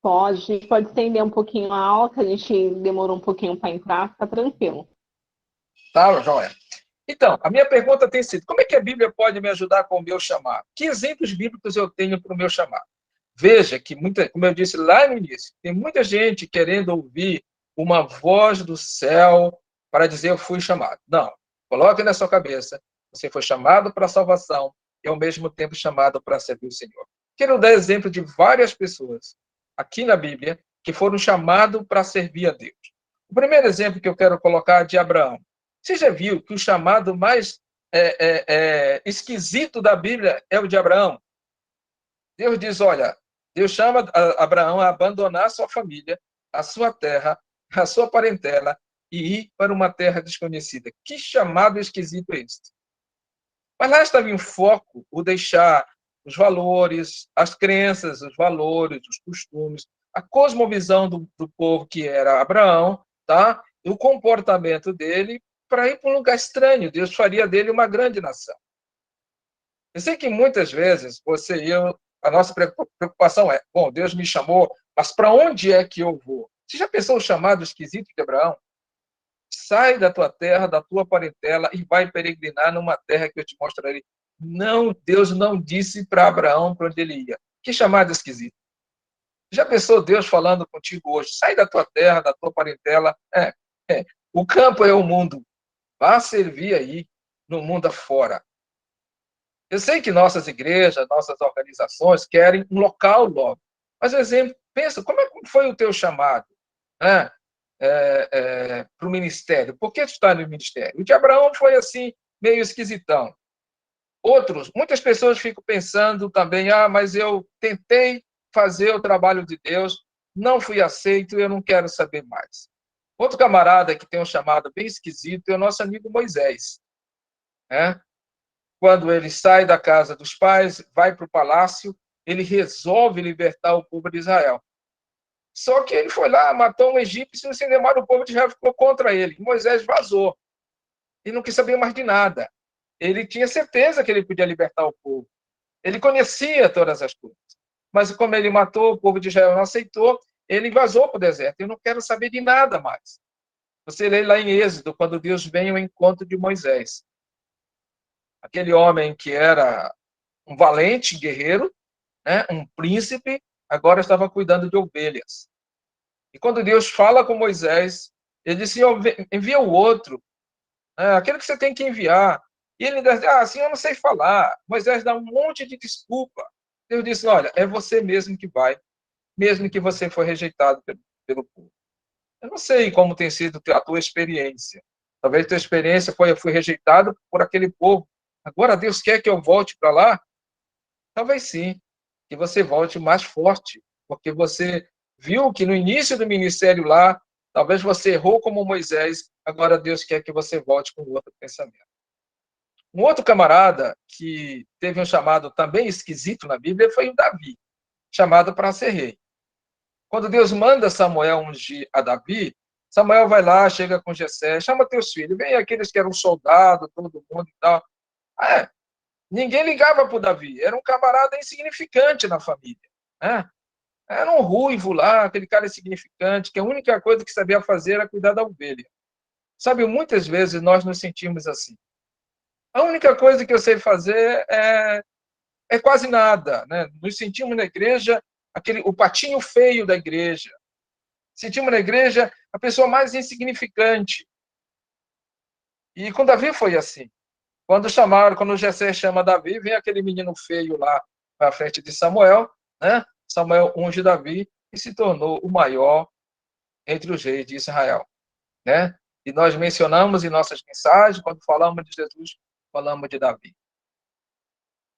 pode estender um pouquinho a aula, que a gente demorou um pouquinho para entrar, fica tranquilo. Tá, Joia. Então, a minha pergunta tem sido, como é que a Bíblia pode me ajudar com o meu chamado? Que exemplos bíblicos eu tenho para o meu chamado? Veja que, como eu disse lá no início, tem muita gente querendo ouvir uma voz do céu para dizer eu fui chamado. Não, coloque na sua cabeça, você foi chamado para a salvação e ao mesmo tempo chamado para servir o Senhor. Quero dar exemplo de várias pessoas aqui na Bíblia que foram chamados para servir a Deus. O primeiro exemplo que eu quero colocar é de Abraão. Você já viu que o chamado mais esquisito da Bíblia é o de Abraão? Deus diz, olha, Deus chama Abraão a abandonar a sua família, a sua terra, a sua parentela e ir para uma terra desconhecida. Que chamado esquisito é esse? Mas lá estava em foco o deixar os valores, as crenças, os valores, os costumes, a cosmovisão do povo que era Abraão, tá? E o comportamento dele para ir para um lugar estranho. Deus faria dele uma grande nação. Eu sei que muitas vezes você e eu, a nossa preocupação é, bom, Deus me chamou, mas para onde é que eu vou? Você já pensou o chamado esquisito de Abraão? Sai da tua terra, da tua parentela e vai peregrinar numa terra que eu te mostrarei. Não, Deus não disse para Abraão para onde ele ia. Que chamado esquisito. Já pensou Deus falando contigo hoje? Sai da tua terra, da tua parentela. O campo é o mundo. Vá servir aí no mundo afora. Eu sei que nossas igrejas, nossas organizações querem um local logo. Mas, exemplo, pensa, como foi o teu chamado, né, para o ministério? Por que tu está no ministério? O de Abraão foi assim, meio esquisitão. Outros, muitas pessoas ficam pensando também, mas eu tentei fazer o trabalho de Deus, não fui aceito e eu não quero saber mais. Outro camarada que tem um chamado bem esquisito é o nosso amigo Moisés, né? Quando ele sai da casa dos pais, vai para o palácio, ele resolve libertar o povo de Israel. Só que ele foi lá, matou um egípcio, e sem demora o povo de Israel ficou contra ele. Moisés vazou. E não quis saber mais de nada. Ele tinha certeza que ele podia libertar o povo. Ele conhecia todas as coisas. Mas como ele matou, o povo de Israel não aceitou, ele vazou para o deserto. Eu não quero saber de nada mais. Você lê lá em Êxodo, quando Deus vem ao encontro de Moisés. Aquele homem que era um valente guerreiro, né, um príncipe, agora estava cuidando de ovelhas. E quando Deus fala com Moisés, ele disse, envia o outro, aquele que você tem que enviar. E ele diz, assim eu não sei falar. Moisés dá um monte de desculpa. Deus disse, olha, é você mesmo que vai, mesmo que você foi rejeitado pelo povo. Eu não sei como tem sido a tua experiência. Talvez a tua experiência foi, eu fui rejeitado por aquele povo. Agora Deus quer que eu volte para lá? Talvez sim, que você volte mais forte, porque você viu que no início do ministério lá, talvez você errou como Moisés, agora Deus quer que você volte com outro pensamento. Um outro camarada que teve um chamado também esquisito na Bíblia foi o Davi, chamado para ser rei. Quando Deus manda Samuel ungir a Davi, Samuel vai lá, chega com Jessé, chama teus filhos, vem aqueles que eram soldados, todo mundo e tal. Ninguém ligava para o Davi, era um camarada insignificante na família. Né? Era um ruivo lá, aquele cara insignificante, que a única coisa que sabia fazer era cuidar da ovelha. Sabe, muitas vezes nós nos sentimos assim. A única coisa que eu sei fazer é quase nada. Né? Nos sentimos na igreja o patinho feio da igreja. Sentimos na igreja a pessoa mais insignificante. E com Davi foi assim. Quando o Jessé chama Davi, vem aquele menino feio lá à frente de Samuel, né? Samuel unge Davi e se tornou o maior entre os reis de Israel, né? E nós mencionamos em nossas mensagens, quando falamos de Jesus, falamos de Davi.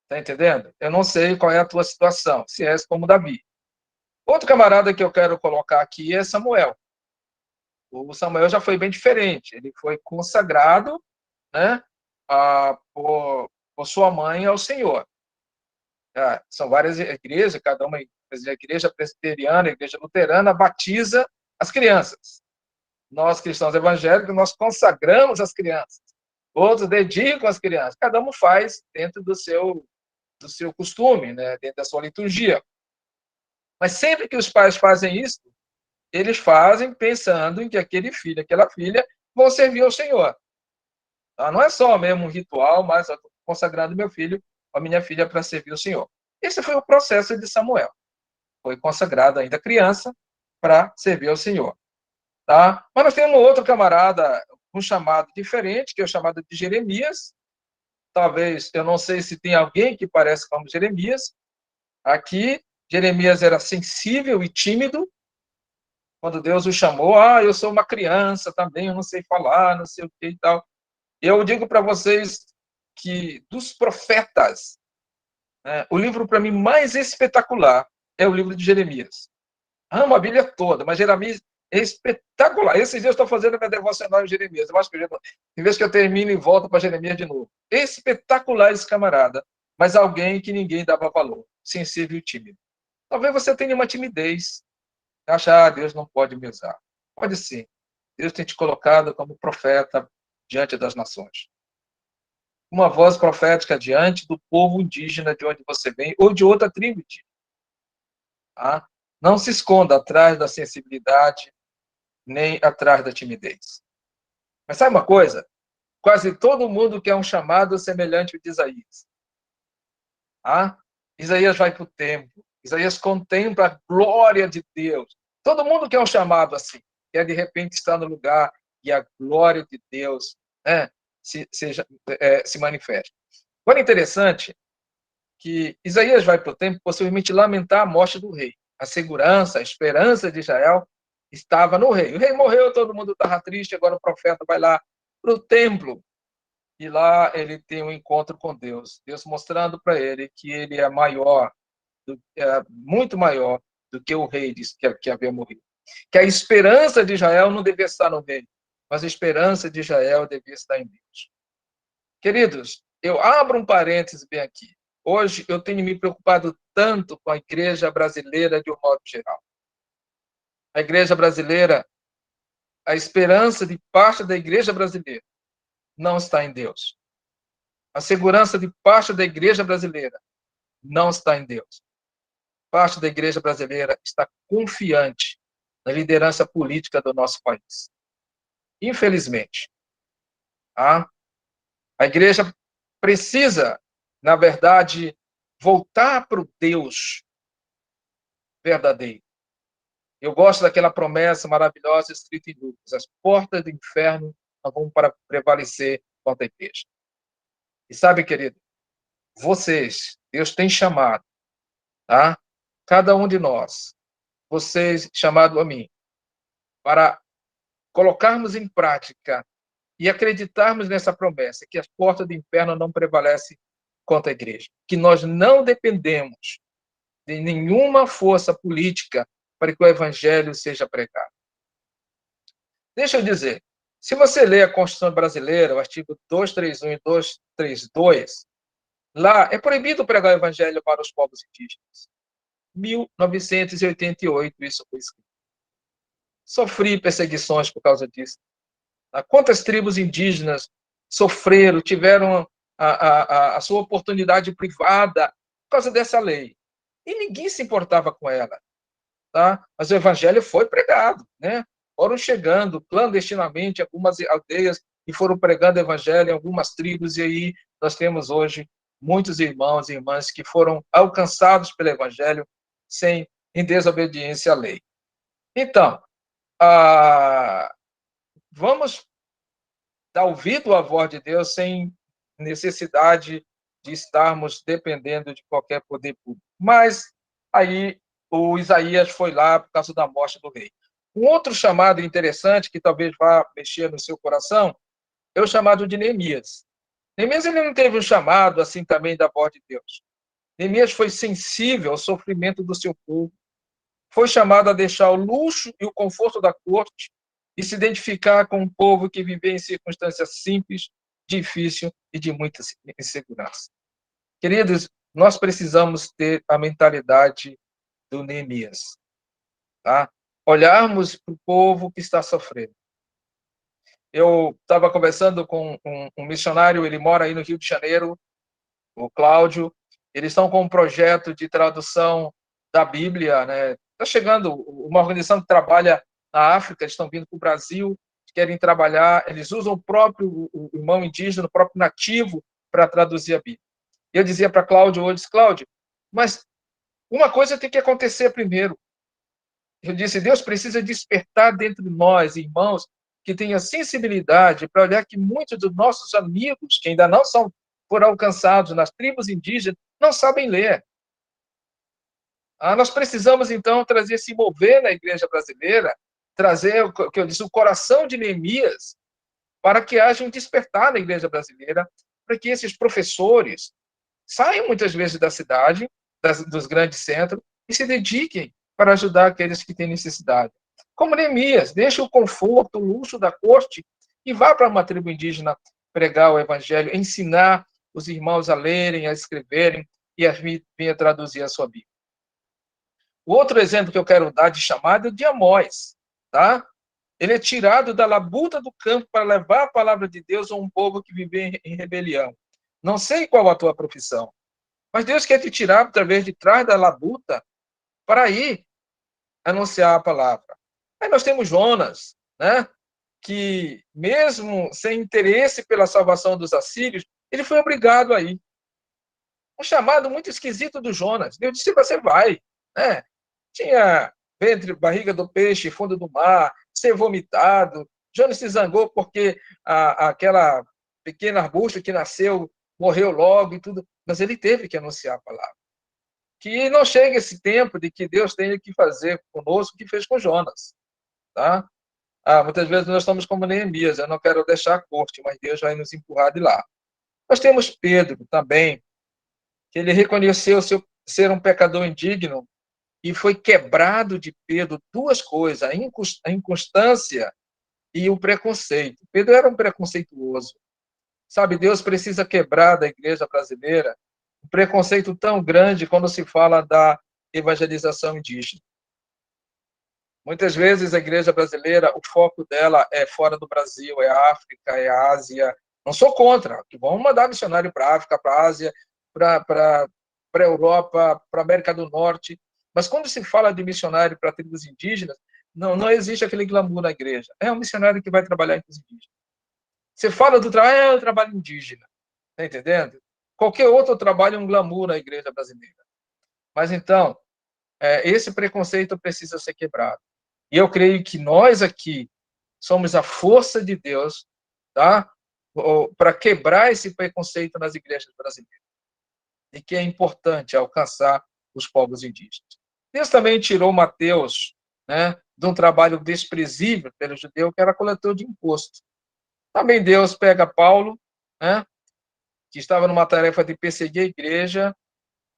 Está entendendo? Eu não sei qual é a tua situação, se és como Davi. Outro camarada que eu quero colocar aqui é Samuel. O Samuel já foi bem diferente. Ele foi consagrado, né? Por sua mãe ao Senhor. São várias igrejas, cada uma, a igreja presbiteriana, a igreja luterana, batiza as crianças. Nós, cristãos evangélicos, nós consagramos as crianças. Outros dedicam as crianças. Cada um faz dentro do seu costume, né? Dentro da sua liturgia. Mas sempre que os pais fazem isso, eles fazem pensando em que aquele filho, aquela filha, vão servir ao Senhor. Não é só mesmo um ritual, mas eu estou consagrando meu filho, a minha filha, para servir o Senhor. Esse foi o processo de Samuel. Foi consagrado ainda criança para servir ao Senhor. Tá? Mas nós temos outro camarada, um chamado diferente, que é o chamado de Jeremias. Talvez, eu não sei se tem alguém que parece como Jeremias. Aqui, Jeremias era sensível e tímido. Quando Deus o chamou, eu sou uma criança também, eu não sei falar, não sei o que e tal. Eu digo para vocês que, dos profetas, o livro, para mim, mais espetacular é o livro de Jeremias. Amo a Bíblia toda, mas Jeremias é espetacular. Esses dias eu estou fazendo a minha devocional em Jeremias. Eu acho que em vez que eu termino e volto para Jeremias de novo. Espetacular esse camarada, mas alguém que ninguém dava valor, sensível e tímido. Talvez você tenha uma timidez, acha, Deus não pode me usar. Pode sim. Deus tem te colocado como profeta diante das nações. uma voz profética diante do povo indígena de onde você vem ou de outra tribo indígena. Tá? Não se esconda atrás da sensibilidade, nem atrás da timidez. Mas sabe uma coisa? Quase todo mundo quer um chamado semelhante ao de Isaías. Tá? Isaías vai para o templo. Isaías contempla a glória de Deus. Todo mundo quer um chamado assim. Quer, de repente, estar no lugar e a glória de Deus, né, se manifesta. Agora, interessante que Isaías vai para o templo possivelmente lamentar a morte do rei. A segurança, a esperança de Israel estava no rei. O rei morreu, todo mundo estava triste, agora o profeta vai lá para o templo. E lá ele tem um encontro com Deus. Deus mostrando para ele que ele é maior, muito maior do que o rei que havia morrido. Que a esperança de Israel não devia estar no rei, mas a esperança de Israel devia estar em Deus. Queridos, eu abro um parênteses bem aqui. Hoje eu tenho me preocupado tanto com a igreja brasileira de um modo geral. A igreja brasileira, a esperança de parte da igreja brasileira não está em Deus. A segurança de parte da igreja brasileira não está em Deus. Parte da igreja brasileira está confiante na liderança política do nosso país. Infelizmente. Tá? A igreja precisa, na verdade, voltar para o Deus verdadeiro. Eu gosto daquela promessa maravilhosa escrita em Lucas: as portas do inferno não vão prevalecer contra a igreja. E sabe, querido, vocês, Deus tem chamado, tá? Cada um de nós, vocês, chamado a mim, para colocarmos em prática e acreditarmos nessa promessa, que as portas do inferno não prevalecem contra a igreja, que nós não dependemos de nenhuma força política para que o evangelho seja pregado. Deixa eu dizer, se você ler a Constituição brasileira, o artigo 231 e 232, lá é proibido pregar o evangelho para os povos indígenas. 1988 isso foi escrito. Sofri perseguições por causa disso. Quantas tribos indígenas sofreram, tiveram a sua oportunidade privada por causa dessa lei? E ninguém se importava com ela. Tá? Mas o evangelho foi pregado, né? Foram chegando clandestinamente a algumas aldeias e foram pregando o evangelho em algumas tribos, e aí nós temos hoje muitos irmãos e irmãs que foram alcançados pelo evangelho em desobediência à lei. Então, vamos dar ouvido à voz de Deus sem necessidade de estarmos dependendo de qualquer poder público. Mas aí o Isaías foi lá por causa da morte do rei. Um outro chamado interessante, que talvez vá mexer no seu coração, é o chamado de Neemias. Neemias ele não teve um chamado assim também da voz de Deus. Neemias foi sensível ao sofrimento do seu povo. Foi chamado a deixar o luxo e o conforto da corte e se identificar com um povo que vivia em circunstâncias simples, difíceis e de muita insegurança. Queridos, nós precisamos ter a mentalidade do Neemias. Tá? Olharmos para o povo que está sofrendo. Eu estava conversando com um missionário, ele mora aí no Rio de Janeiro, o Cláudio. Eles estão com um projeto de tradução da Bíblia, né? Está chegando uma organização que trabalha na África, eles estão vindo para o Brasil, querem trabalhar, eles usam o irmão indígena, o próprio nativo, para traduzir a Bíblia. Eu dizia para Cláudio hoje, Cláudio, mas uma coisa tem que acontecer primeiro. Eu disse, Deus precisa despertar dentro de nós, irmãos, que tenha sensibilidade para olhar que muitos dos nossos amigos, que ainda não foram alcançados nas tribos indígenas, não sabem ler. Nós precisamos, então, se mover na igreja brasileira, trazer o que eu disse, o coração de Neemias, para que haja um despertar na igreja brasileira, para que esses professores saiam muitas vezes da cidade, dos grandes centros, e se dediquem para ajudar aqueles que têm necessidade. Como Neemias, deixe o conforto, o luxo da corte e vá para uma tribo indígena pregar o evangelho, ensinar os irmãos a lerem, a escreverem e a vir traduzir a sua Bíblia. O outro exemplo que eu quero dar de chamada é o de Amós, tá? Ele é tirado da labuta do campo para levar a palavra de Deus a um povo que vive em rebelião. Não sei qual a tua profissão, mas Deus quer te tirar através de trás da labuta para ir anunciar a palavra. Aí nós temos Jonas, né? Que mesmo sem interesse pela salvação dos assírios, ele foi obrigado a ir. Um chamado muito esquisito do Jonas. Deus disse, você vai, né? Tinha ventre, barriga do peixe, fundo do mar, ser vomitado. Jonas se zangou porque aquela pequena arbusto que nasceu morreu logo e tudo, mas ele teve que anunciar a palavra. Que não chegue esse tempo de que Deus tenha que fazer conosco o que fez com Jonas, tá? Muitas vezes nós estamos como Neemias, eu não quero deixar a corte, mas Deus vai nos empurrar de lá. Nós temos Pedro também, que ele reconheceu ser um pecador indigno e foi quebrado de Pedro duas coisas, a inconstância e o preconceito. Pedro era um preconceituoso. Sabe, Deus precisa quebrar da igreja brasileira um preconceito tão grande quando se fala da evangelização indígena. Muitas vezes a igreja brasileira, o foco dela é fora do Brasil, é a África, é a Ásia. Não sou contra, que vamos mandar missionário para a África, para a Ásia, para a Europa, para a América do Norte. Mas quando se fala de missionário para tribos indígenas, não existe aquele glamour na igreja. É um missionário que vai trabalhar entre os indígenas. Você fala do trabalho, é o trabalho indígena. Está entendendo? Qualquer outro trabalho é um glamour na igreja brasileira. Mas então, esse preconceito precisa ser quebrado. E eu creio que nós aqui somos a força de Deus, tá? Para quebrar esse preconceito nas igrejas brasileiras. E que é importante alcançar os povos indígenas. Deus também tirou Mateus, né, de um trabalho desprezível pelo judeu, que era coletor de imposto. Também Deus pega Paulo, né, que estava numa tarefa de perseguir a igreja,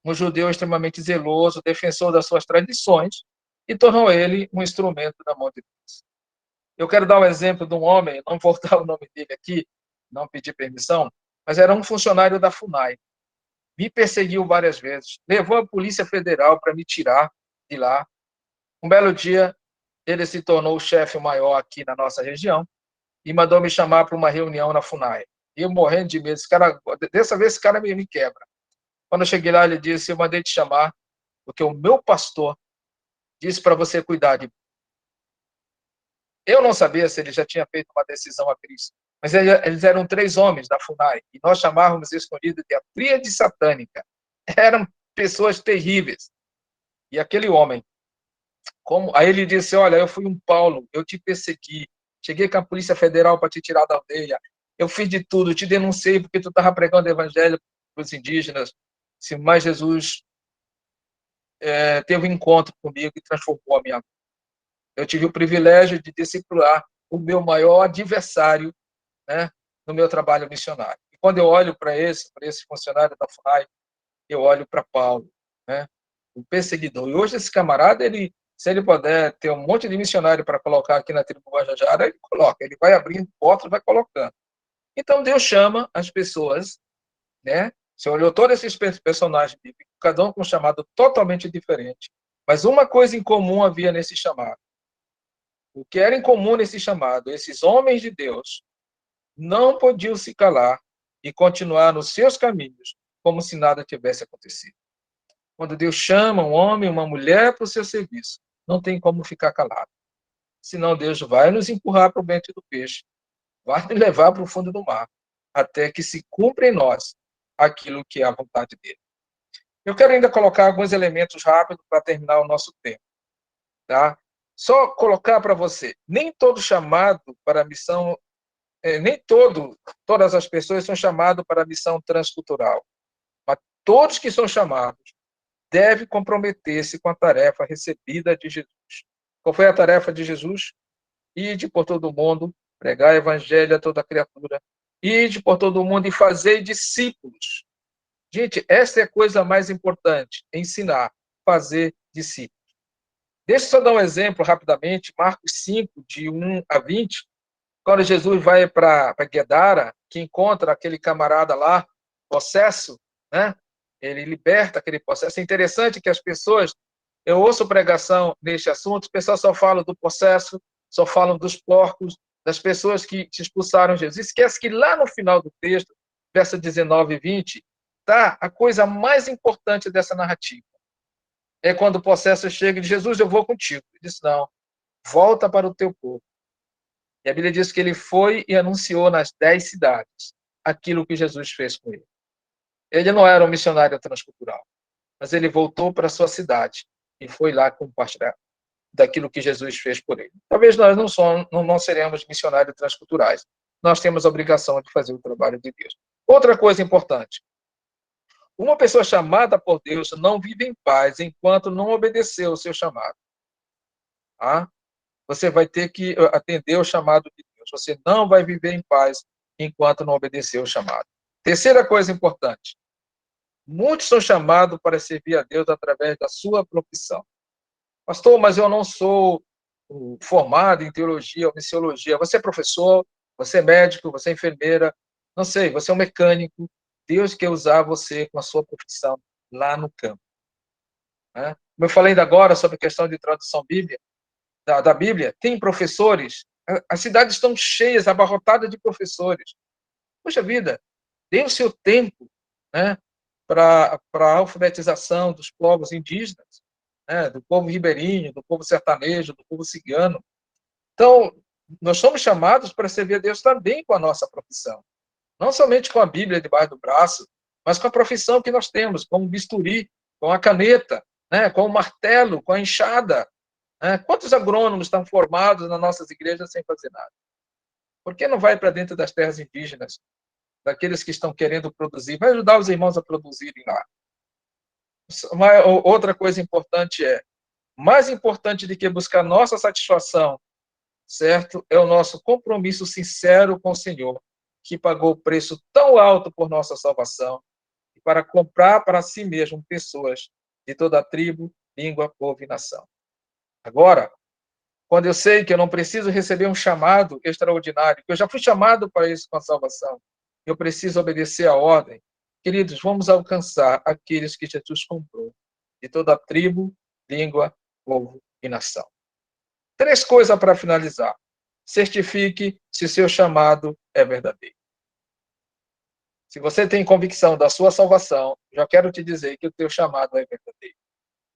um judeu extremamente zeloso, defensor das suas tradições, e tornou ele um instrumento da mão de Deus. Eu quero dar um exemplo de um homem, não vou dar o nome dele aqui, não pedi permissão, mas era um funcionário da FUNAI. Me perseguiu várias vezes, levou a Polícia Federal para me tirar de lá. Um belo dia, ele se tornou o chefe maior aqui na nossa região e mandou me chamar para uma reunião na FUNAI. E eu morrendo de medo, dessa vez esse cara me quebra. Quando eu cheguei lá, ele disse, eu mandei te chamar porque o meu pastor disse para você cuidar de mim. Eu não sabia se ele já tinha feito uma decisão a Cristo, mas eles eram 3 homens da FUNAI, e nós chamávamos escondido de a tríade satânica. Eram pessoas terríveis. E aquele homem, aí ele disse, olha, eu fui um Paulo, eu te persegui, cheguei com a Polícia Federal para te tirar da aldeia, eu fiz de tudo, te denunciei porque tu estava pregando o evangelho para os indígenas, mas Jesus teve um encontro comigo e transformou a minha vida. Eu tive o privilégio de discipular o meu maior adversário, né, no meu trabalho missionário. E quando eu olho para esse funcionário da FUNAI, eu olho para Paulo, né, o perseguidor. E hoje esse camarada, se ele puder ter um monte de missionário para colocar aqui na tribo Guajajara, ele coloca, ele vai abrindo portas e vai colocando. Então Deus chama as pessoas, né? Você olhou todos esses personagens bíblicos, cada um com um chamado totalmente diferente, mas uma coisa em comum havia nesse chamado. O que era em comum nesse chamado? Esses homens de Deus não podiam se calar e continuar nos seus caminhos como se nada tivesse acontecido. Quando Deus chama um homem, uma mulher para o seu serviço, não tem como ficar calado. Senão Deus vai nos empurrar para o ventre do peixe, vai nos levar para o fundo do mar, até que se cumpra em nós aquilo que é a vontade dele. Eu quero ainda colocar alguns elementos rápidos para terminar o nosso tempo, tá? Só colocar para você, nem todo chamado para a missão, todas as pessoas são chamadas para a missão transcultural, mas todos que são chamados devem comprometer-se com a tarefa recebida de Jesus. Qual foi a tarefa de Jesus? Ide por todo o mundo, pregar o evangelho a toda criatura, ide por todo o mundo e fazer discípulos. Gente, essa é a coisa mais importante, ensinar, fazer discípulos. Deixa eu só dar um exemplo rapidamente, Marcos 5, de 1 a 20, quando Jesus vai para Guedara, que encontra aquele camarada lá, possesso, né? Ele liberta aquele possesso. É interessante que as pessoas, eu ouço pregação neste assunto, o pessoal só fala do possesso, só falam dos porcos, das pessoas que expulsaram Jesus. Esquece que lá no final do texto, verso 19 e 20, tá a coisa mais importante dessa narrativa. É quando o processo chega e diz, Jesus, eu vou contigo. Ele disse, não, volta para o teu povo. E a Bíblia diz que ele foi e anunciou nas 10 cidades aquilo que Jesus fez com ele. Ele não era um missionário transcultural, mas ele voltou para a sua cidade e foi lá compartilhar daquilo que Jesus fez por ele. Talvez nós não seremos missionários transculturais. Nós temos a obrigação de fazer o trabalho de Deus. Outra coisa importante. Uma pessoa chamada por Deus não vive em paz enquanto não obedeceu o seu chamado. Tá? Você vai ter que atender o chamado de Deus. Você não vai viver em paz enquanto não obedecer o chamado. Terceira coisa importante. Muitos são chamados para servir a Deus através da sua profissão. Pastor, mas eu não sou formado em teologia ou missiologia. Você é professor, você é médico, você é enfermeira, não sei, você é um mecânico. Deus quer usar você com a sua profissão lá no campo. Né? Como eu falei ainda agora sobre a questão de tradução da Bíblia, tem professores, as cidades estão cheias, abarrotadas de professores. Poxa vida, dê o seu tempo, né, para a alfabetização dos povos indígenas, né, do povo ribeirinho, do povo sertanejo, do povo cigano. Então, nós somos chamados para servir a Deus também com a nossa profissão. Não somente com a Bíblia debaixo do braço, mas com a profissão que nós temos, com o bisturi, com a caneta, né, com o martelo, com a enxada. Né? Quantos agrônomos estão formados nas nossas igrejas sem fazer nada? Por que não vai para dentro das terras indígenas, daqueles que estão querendo produzir? Vai ajudar os irmãos a produzirem lá. Outra coisa importante mais importante do que buscar nossa satisfação, certo? É o nosso compromisso sincero com o Senhor, que pagou o preço tão alto por nossa salvação, e para comprar para si mesmo pessoas de toda a tribo, língua, povo e nação. Agora, quando eu sei que eu não preciso receber um chamado extraordinário, que eu já fui chamado para isso com a salvação, eu preciso obedecer à ordem, queridos, vamos alcançar aqueles que Jesus comprou, de toda a tribo, língua, povo e nação. 3 coisas para finalizar. Certifique se seu chamado é verdadeiro. Se você tem convicção da sua salvação, já quero te dizer que o teu chamado é verdadeiro.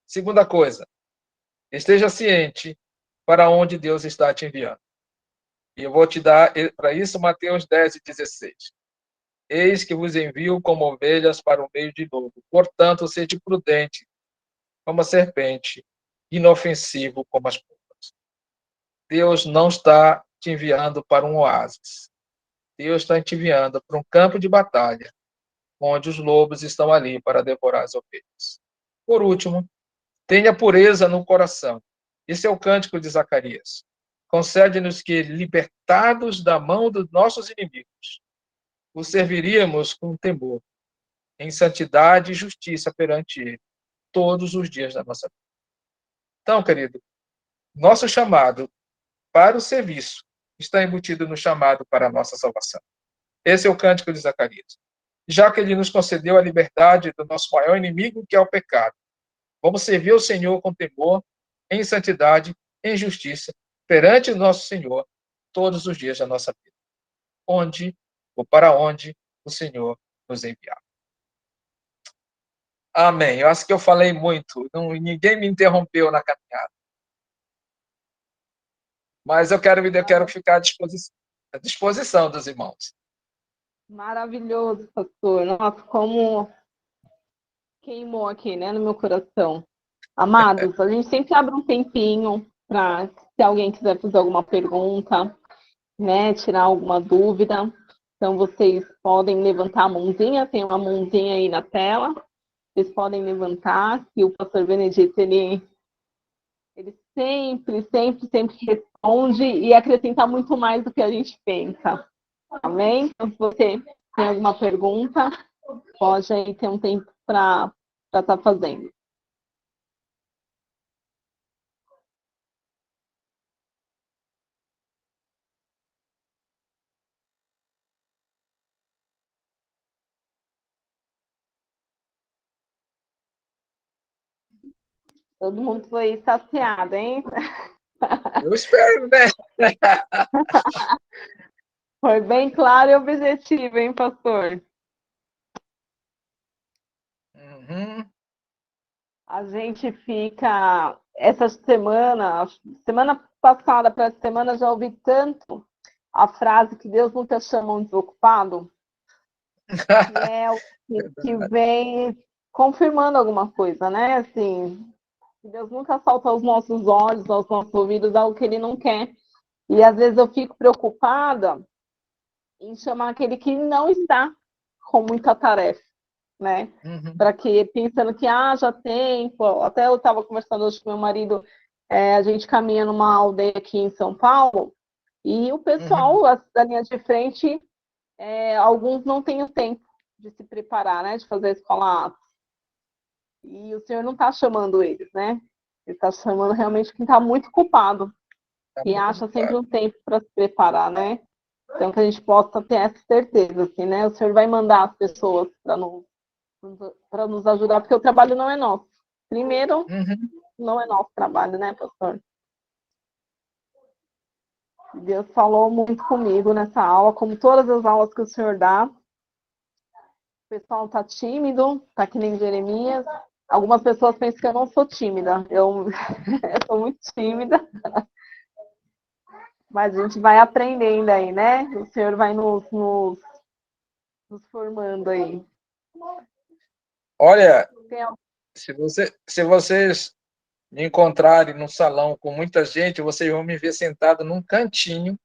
Segunda coisa, esteja ciente para onde Deus está te enviando. E eu vou te dar para isso Mateus 10:16. Eis que vos envio como ovelhas para o meio de lobo. Portanto, sede prudente como a serpente, inofensivo como as pombas. Deus não está te enviando para um oásis. Deus está te enviando para um campo de batalha, onde os lobos estão ali para devorar as ovelhas. Por último, tenha pureza no coração. Esse é o cântico de Zacarias. Concede-nos que, libertados da mão dos nossos inimigos, o serviríamos com temor, em santidade e justiça perante Ele, todos os dias da nossa vida. Então, querido, nosso chamado para o serviço está embutido no chamado para a nossa salvação. Esse é o cântico de Zacarias. Já que ele nos concedeu a liberdade do nosso maior inimigo, que é o pecado, vamos servir o Senhor com temor, em santidade, em justiça, perante o nosso Senhor, todos os dias da nossa vida. Onde ou para onde o Senhor nos enviar. Amém. Eu acho que eu falei muito. Ninguém me interrompeu na caminhada. Mas eu quero ficar à disposição dos irmãos. Maravilhoso, pastor. Nossa, como queimou aqui, né, no meu coração. Amados, a gente sempre abre um tempinho para, se alguém quiser fazer alguma pergunta, né, tirar alguma dúvida. Então, vocês podem levantar a mãozinha, tem uma mãozinha aí na tela. Vocês podem levantar, que o pastor Benedito, ele sempre responde e acrescenta muito mais do que a gente pensa. Amém? Então, se você tem alguma pergunta, pode aí ter um tempo para estar fazendo. Todo mundo foi saciado, hein? Eu espero, né? Foi bem claro e objetivo, hein, pastor? Uhum. A gente fica, essa semana passada para essa semana, já ouvi tanto a frase que Deus nunca chama um desocupado, que é o que vem confirmando alguma coisa, né? Assim, Deus nunca salta aos nossos olhos, aos nossos ouvidos, algo que Ele não quer. E às vezes eu fico preocupada em chamar aquele que não está com muita tarefa, né? Uhum. Para que, pensando que já tem, pô, até eu estava conversando hoje com meu marido, a gente caminha numa aldeia aqui em São Paulo, e o pessoal da linha de frente, alguns não têm o tempo de se preparar, né? De fazer a escola Atos. E o Senhor não está chamando eles, né? Ele está chamando realmente quem está muito ocupado Tá e muito acha sempre ocupado. um tempo para se preparar, né? Então, que a gente possa ter essa certeza, assim, né? O Senhor vai mandar as pessoas para nos ajudar, porque o trabalho não é nosso. Primeiro, Uhum. não é nosso trabalho, né, pastor? Deus falou muito comigo nessa aula, como todas as aulas que o Senhor dá. O pessoal está tímido, está que nem Jeremias. Algumas pessoas pensam que eu não sou tímida. Eu sou muito tímida. Mas a gente vai aprendendo aí, né? O Senhor vai nos formando aí. Olha, Tem se vocês me encontrarem num salão com muita gente, vocês vão me ver sentado num cantinho,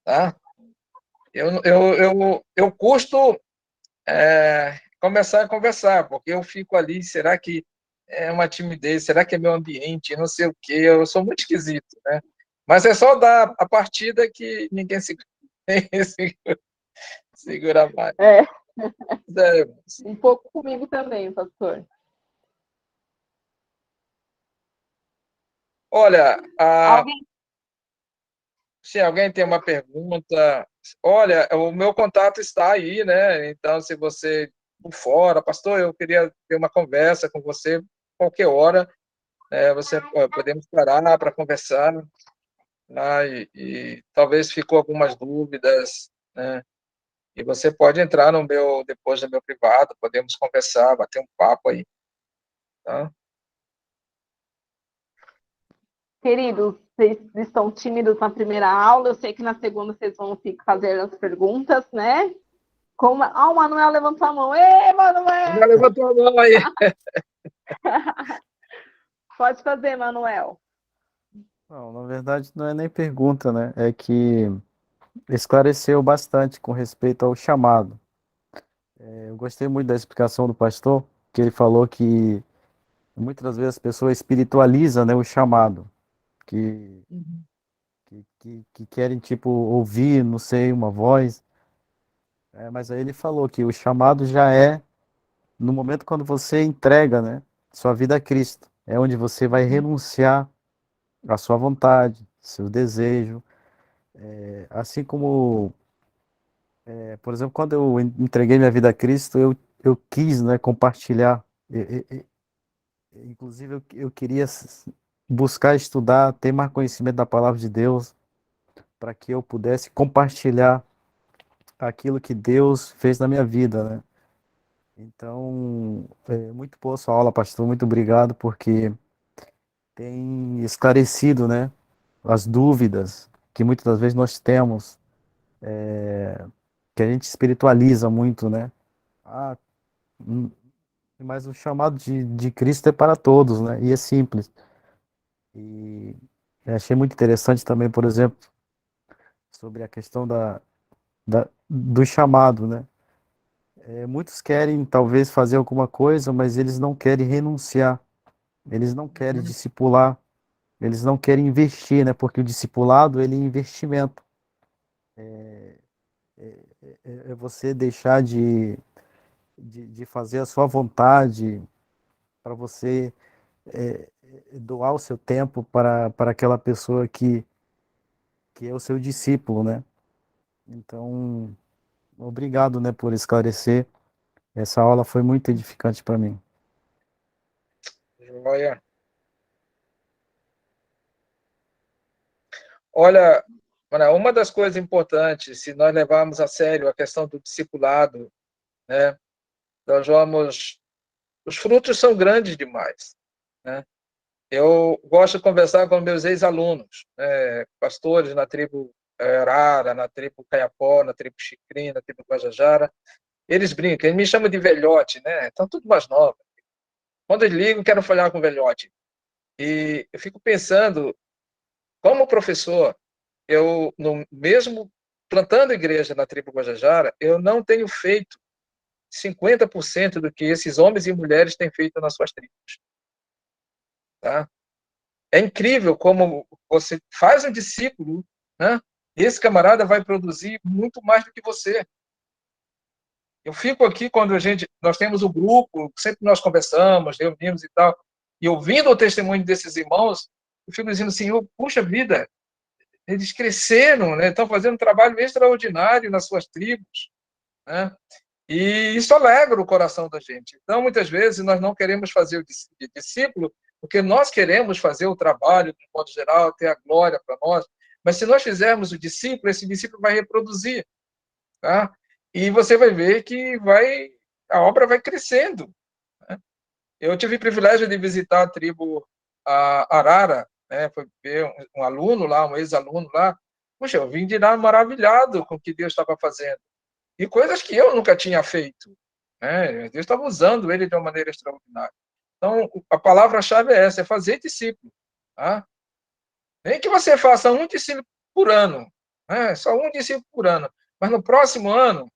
tá? Eu custo começar a conversar, porque eu fico ali, será que é uma timidez? Será que é meu ambiente? Não sei o quê, eu sou muito esquisito, né? Mas é só dar a partida que ninguém se segura mais. um pouco comigo também, pastor. Olha, Alguém? se alguém tem uma pergunta, olha, o meu contato está aí, né? Então, se você por fora, pastor, eu queria ter uma conversa com você qualquer hora, podemos parar para conversar, né? E talvez ficou algumas dúvidas, né? E você pode entrar depois no meu privado, podemos conversar, bater um papo aí, tá? Queridos, vocês estão tímidos na primeira aula, eu sei que na segunda vocês vão fazer as perguntas, né? O Manuel levantou a mão. Ei, Manuel! Já levantou a mão aí. Pode fazer, Manuel. Não, na verdade não é nem pergunta, né? É que esclareceu bastante com respeito ao chamado. Eu gostei muito da explicação do pastor, que ele falou que muitas vezes as pessoas espiritualizam, né, o chamado, que, que querem, tipo, ouvir, não sei, uma voz. Mas aí ele falou que o chamado já é no momento quando você entrega, né, sua vida a Cristo. É onde você vai renunciar à sua vontade, seu desejo. Assim como, por exemplo, quando eu entreguei minha vida a Cristo, eu quis, né, compartilhar. Inclusive, eu queria buscar estudar, ter mais conhecimento da palavra de Deus, para que eu pudesse compartilhar aquilo que Deus fez na minha vida, né? Então, muito boa sua aula, pastor. Muito obrigado, porque tem esclarecido, né, as dúvidas que muitas das vezes nós temos, que a gente espiritualiza muito, né? Ah, hum, mas o chamado de Cristo é para todos, né? E é simples. E eu achei muito interessante também, por exemplo, sobre a questão do chamado, né? Muitos querem talvez fazer alguma coisa, mas eles não querem renunciar, eles não querem discipular, eles não querem investir, né? Porque o discipulado, ele é investimento. É você deixar de fazer a sua vontade, para você doar o seu tempo para aquela pessoa que é o seu discípulo, né? Então, obrigado, né, por esclarecer. Essa aula foi muito edificante para mim. Joia. Olha, Manuel, uma das coisas importantes, se nós levarmos a sério a questão do discipulado, né, nós vamos os frutos são grandes demais, né? Eu gosto de conversar com meus ex-alunos, pastores na tribo Arara, na tribo Caiapó, na tribo Xicrim, na tribo Guajajara. Eles brincam, eles me chamam de velhote, né? Estão tudo mais novos. Quando eles ligam, quero falar com o velhote. E eu fico pensando, como professor, eu, mesmo plantando igreja na tribo Guajajara, eu não tenho feito 50% do que esses homens e mulheres têm feito nas suas tribos. Tá? É incrível como você faz um discípulo, né? E esse camarada vai produzir muito mais do que você. Eu fico aqui quando nós temos um grupo, sempre nós conversamos, reunimos e tal, e ouvindo o testemunho desses irmãos, eu fico dizendo, Senhor, puxa vida, eles cresceram, né? Estão fazendo um trabalho extraordinário nas suas tribos, né? E isso alegra o coração da gente. Então, muitas vezes, nós não queremos fazer o discípulo, porque nós queremos fazer o trabalho, de modo geral, ter a glória para nós. Mas se nós fizermos o discípulo, esse discípulo vai reproduzir. Tá? E você vai ver que a obra vai crescendo. Né? Eu tive o privilégio de visitar a tribo Arara, né? Foi ver um aluno lá, um ex-aluno lá. Puxa, eu vim de lá maravilhado com o que Deus estava fazendo. E coisas que eu nunca tinha feito. Né? Deus estava usando ele de uma maneira extraordinária. Então, a palavra-chave é essa, é fazer discípulo. Tá? Nem que você faça um discípulo por ano, né? Só um discípulo por ano. Mas no próximo ano,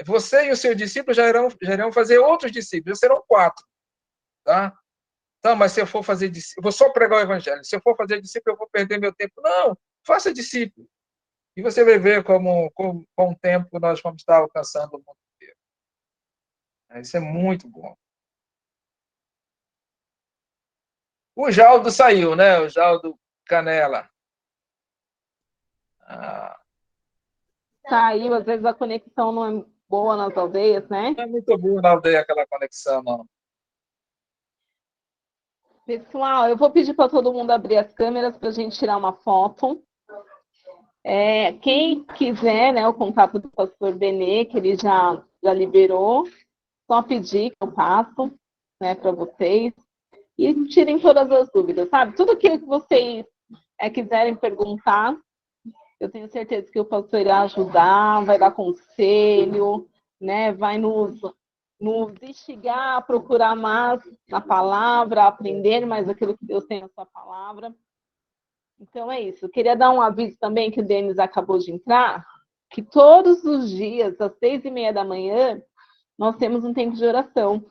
você e o seu discípulo já irão fazer outros discípulos, já serão 4. Tá? Então, mas se eu for fazer discípulo, eu vou só pregar o evangelho. Se eu for fazer discípulo, eu vou perder meu tempo. Não, faça discípulo. E você vai ver como com o tempo nós vamos estar alcançando o mundo inteiro. Isso é muito bom. O Jaldo saiu, né? O Jaldo Canela. Saiu, às vezes a conexão não é boa nas aldeias, né? Não é muito boa na aldeia aquela conexão, não. Pessoal, eu vou pedir para todo mundo abrir as câmeras para a gente tirar uma foto. Quem quiser, né, o contato do pastor Benê, que ele já liberou, só pedir que eu passo, né, para vocês. E tirem todas as dúvidas, sabe? Tudo que vocês quiserem perguntar, eu tenho certeza que o pastor irá ajudar, vai dar conselho, né, vai nos instigar a procurar mais na palavra, a aprender mais aquilo que Deus tem na sua palavra. Então é isso. Eu queria dar um aviso também que o Denis acabou de entrar, que todos os dias, às 6h30 da manhã, nós temos um tempo de oração.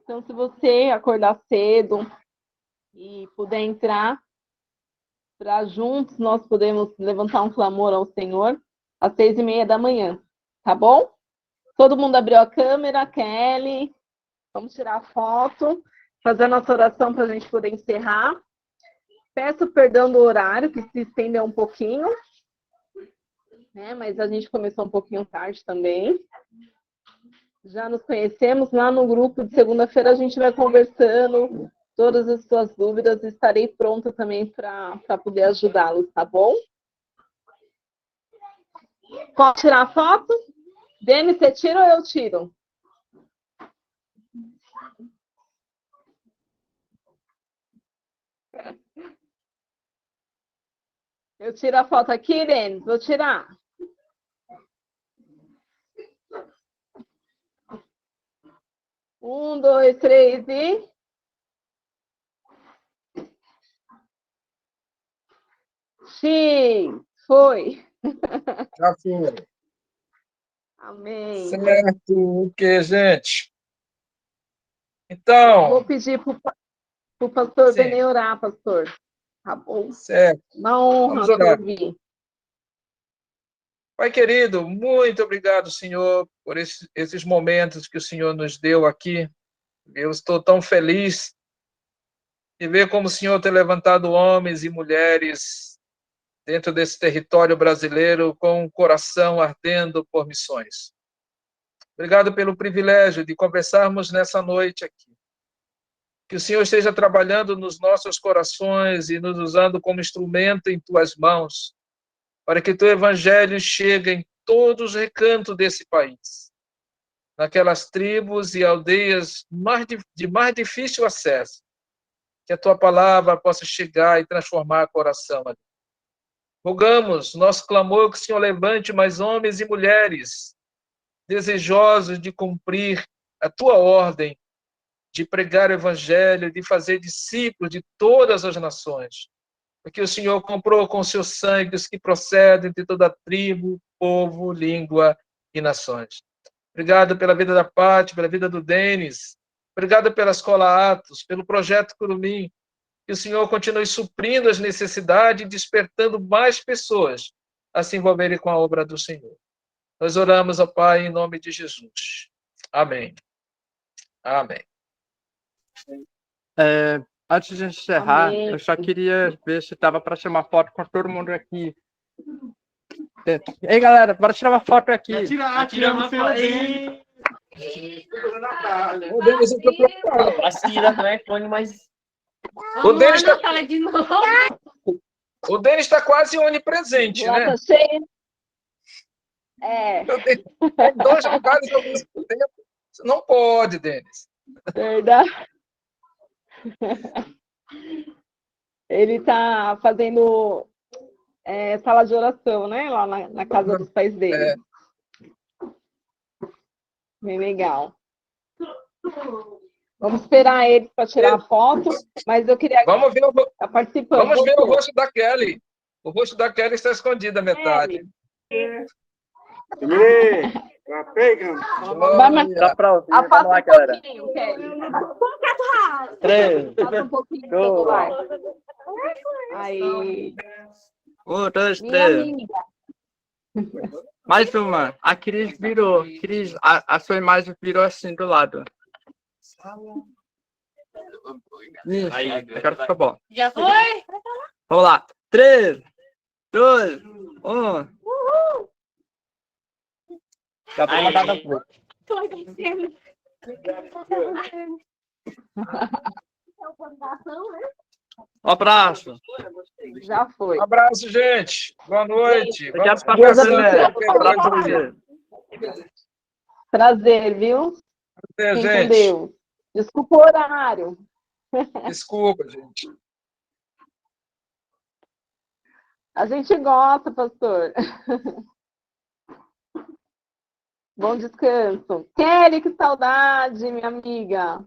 Então, se você acordar cedo e puder entrar, para juntos nós podemos levantar um clamor ao Senhor às 6h30 da manhã, tá bom? Todo mundo abriu a câmera, Kelly, vamos tirar a foto, fazer a nossa oração para a gente poder encerrar. Peço perdão do horário, que se estendeu um pouquinho, né? Mas a gente começou um pouquinho tarde também. Já nos conhecemos lá no grupo de segunda-feira, a gente vai conversando todas as suas dúvidas, estarei pronta também para poder ajudá-los, tá bom? Pode tirar a foto? Denis, você tira ou eu tiro? Eu tiro a foto aqui, Denis? Vou tirar. Um, dois, três e... Sim, foi. Já foi. Amém. Certo, o que, gente? Então... Vou pedir para o pastor Benê orar, pastor. Tá bom? Certo. Uma honra Vamos orar. te ouvir. Pai querido, muito obrigado, Senhor, por esses momentos que o Senhor nos deu aqui. Eu estou tão feliz de ver como o Senhor tem levantado homens e mulheres dentro desse território brasileiro com o coração ardendo por missões. Obrigado pelo privilégio de conversarmos nessa noite aqui. Que o Senhor esteja trabalhando nos nossos corações e nos usando como instrumento em tuas mãos, para que teu evangelho chegue em todos os recantos desse país. naquelas tribos e aldeias de mais difícil acesso. Que a tua palavra possa chegar e transformar o coração ali. Rogamos, nosso clamor, que o Senhor levante mais homens e mulheres desejosos de cumprir a tua ordem, de pregar o evangelho, de fazer discípulos de todas as nações. Porque o Senhor comprou com o seu sangue os que procedem de toda tribo, povo, língua e nações. Obrigado pela vida da Paty, pela vida do Denis. Obrigado pela Escola Atos, pelo Projeto Curumim. Que o Senhor continue suprindo as necessidades e despertando mais pessoas a se envolverem com a obra do Senhor. Nós oramos, ó Pai, em nome de Jesus. Amém. Amém. Antes de encerrar, Amém. eu só queria ver se estava para tirar uma foto com todo mundo aqui. Ei, galera, bora tirar uma foto aqui. Atira uma foto aí. O Denis entrou preocupado. Atira no iPhone, mas... O Denis está Fala de novo. o Denis tá quase onipresente, Lá né? tá cheio. É, Tem 2 lugares ao mesmo tempo. Não pode, Denis. verdade. Ele tá fazendo sala de oração, né? Lá na casa dos pais dele. Bem legal. Vamos esperar ele para tirar a foto, mas eu queria Vamos ver estar participando. vamos ver o rosto da Kelly. O rosto da Kelly está escondido a metade. Vai, mas Dá para ouvir, vamos afasta lá, um galera. pouquinho, Kelly. 3, Afasta um pouquinho do celular. Aí, 1, 2, minha 3. amiga. Mais uma. A Cris virou. Cris, a sua imagem virou assim do lado. Isso, agora ficou bom. Já foi? Vamos lá. 3, 2, 1. Já tô mandando a pouco. Tô agradecendo. Um abraço. Já foi. Um abraço, gente. Boa noite. Obrigado por Deus participar. abençoe. Abraço pra você. Prazer, viu? Até, Fiquem com gente. Deus. Desculpa o horário. Desculpa, gente. A gente gosta, pastor. Bom descanso. Kelly, que saudade, minha amiga.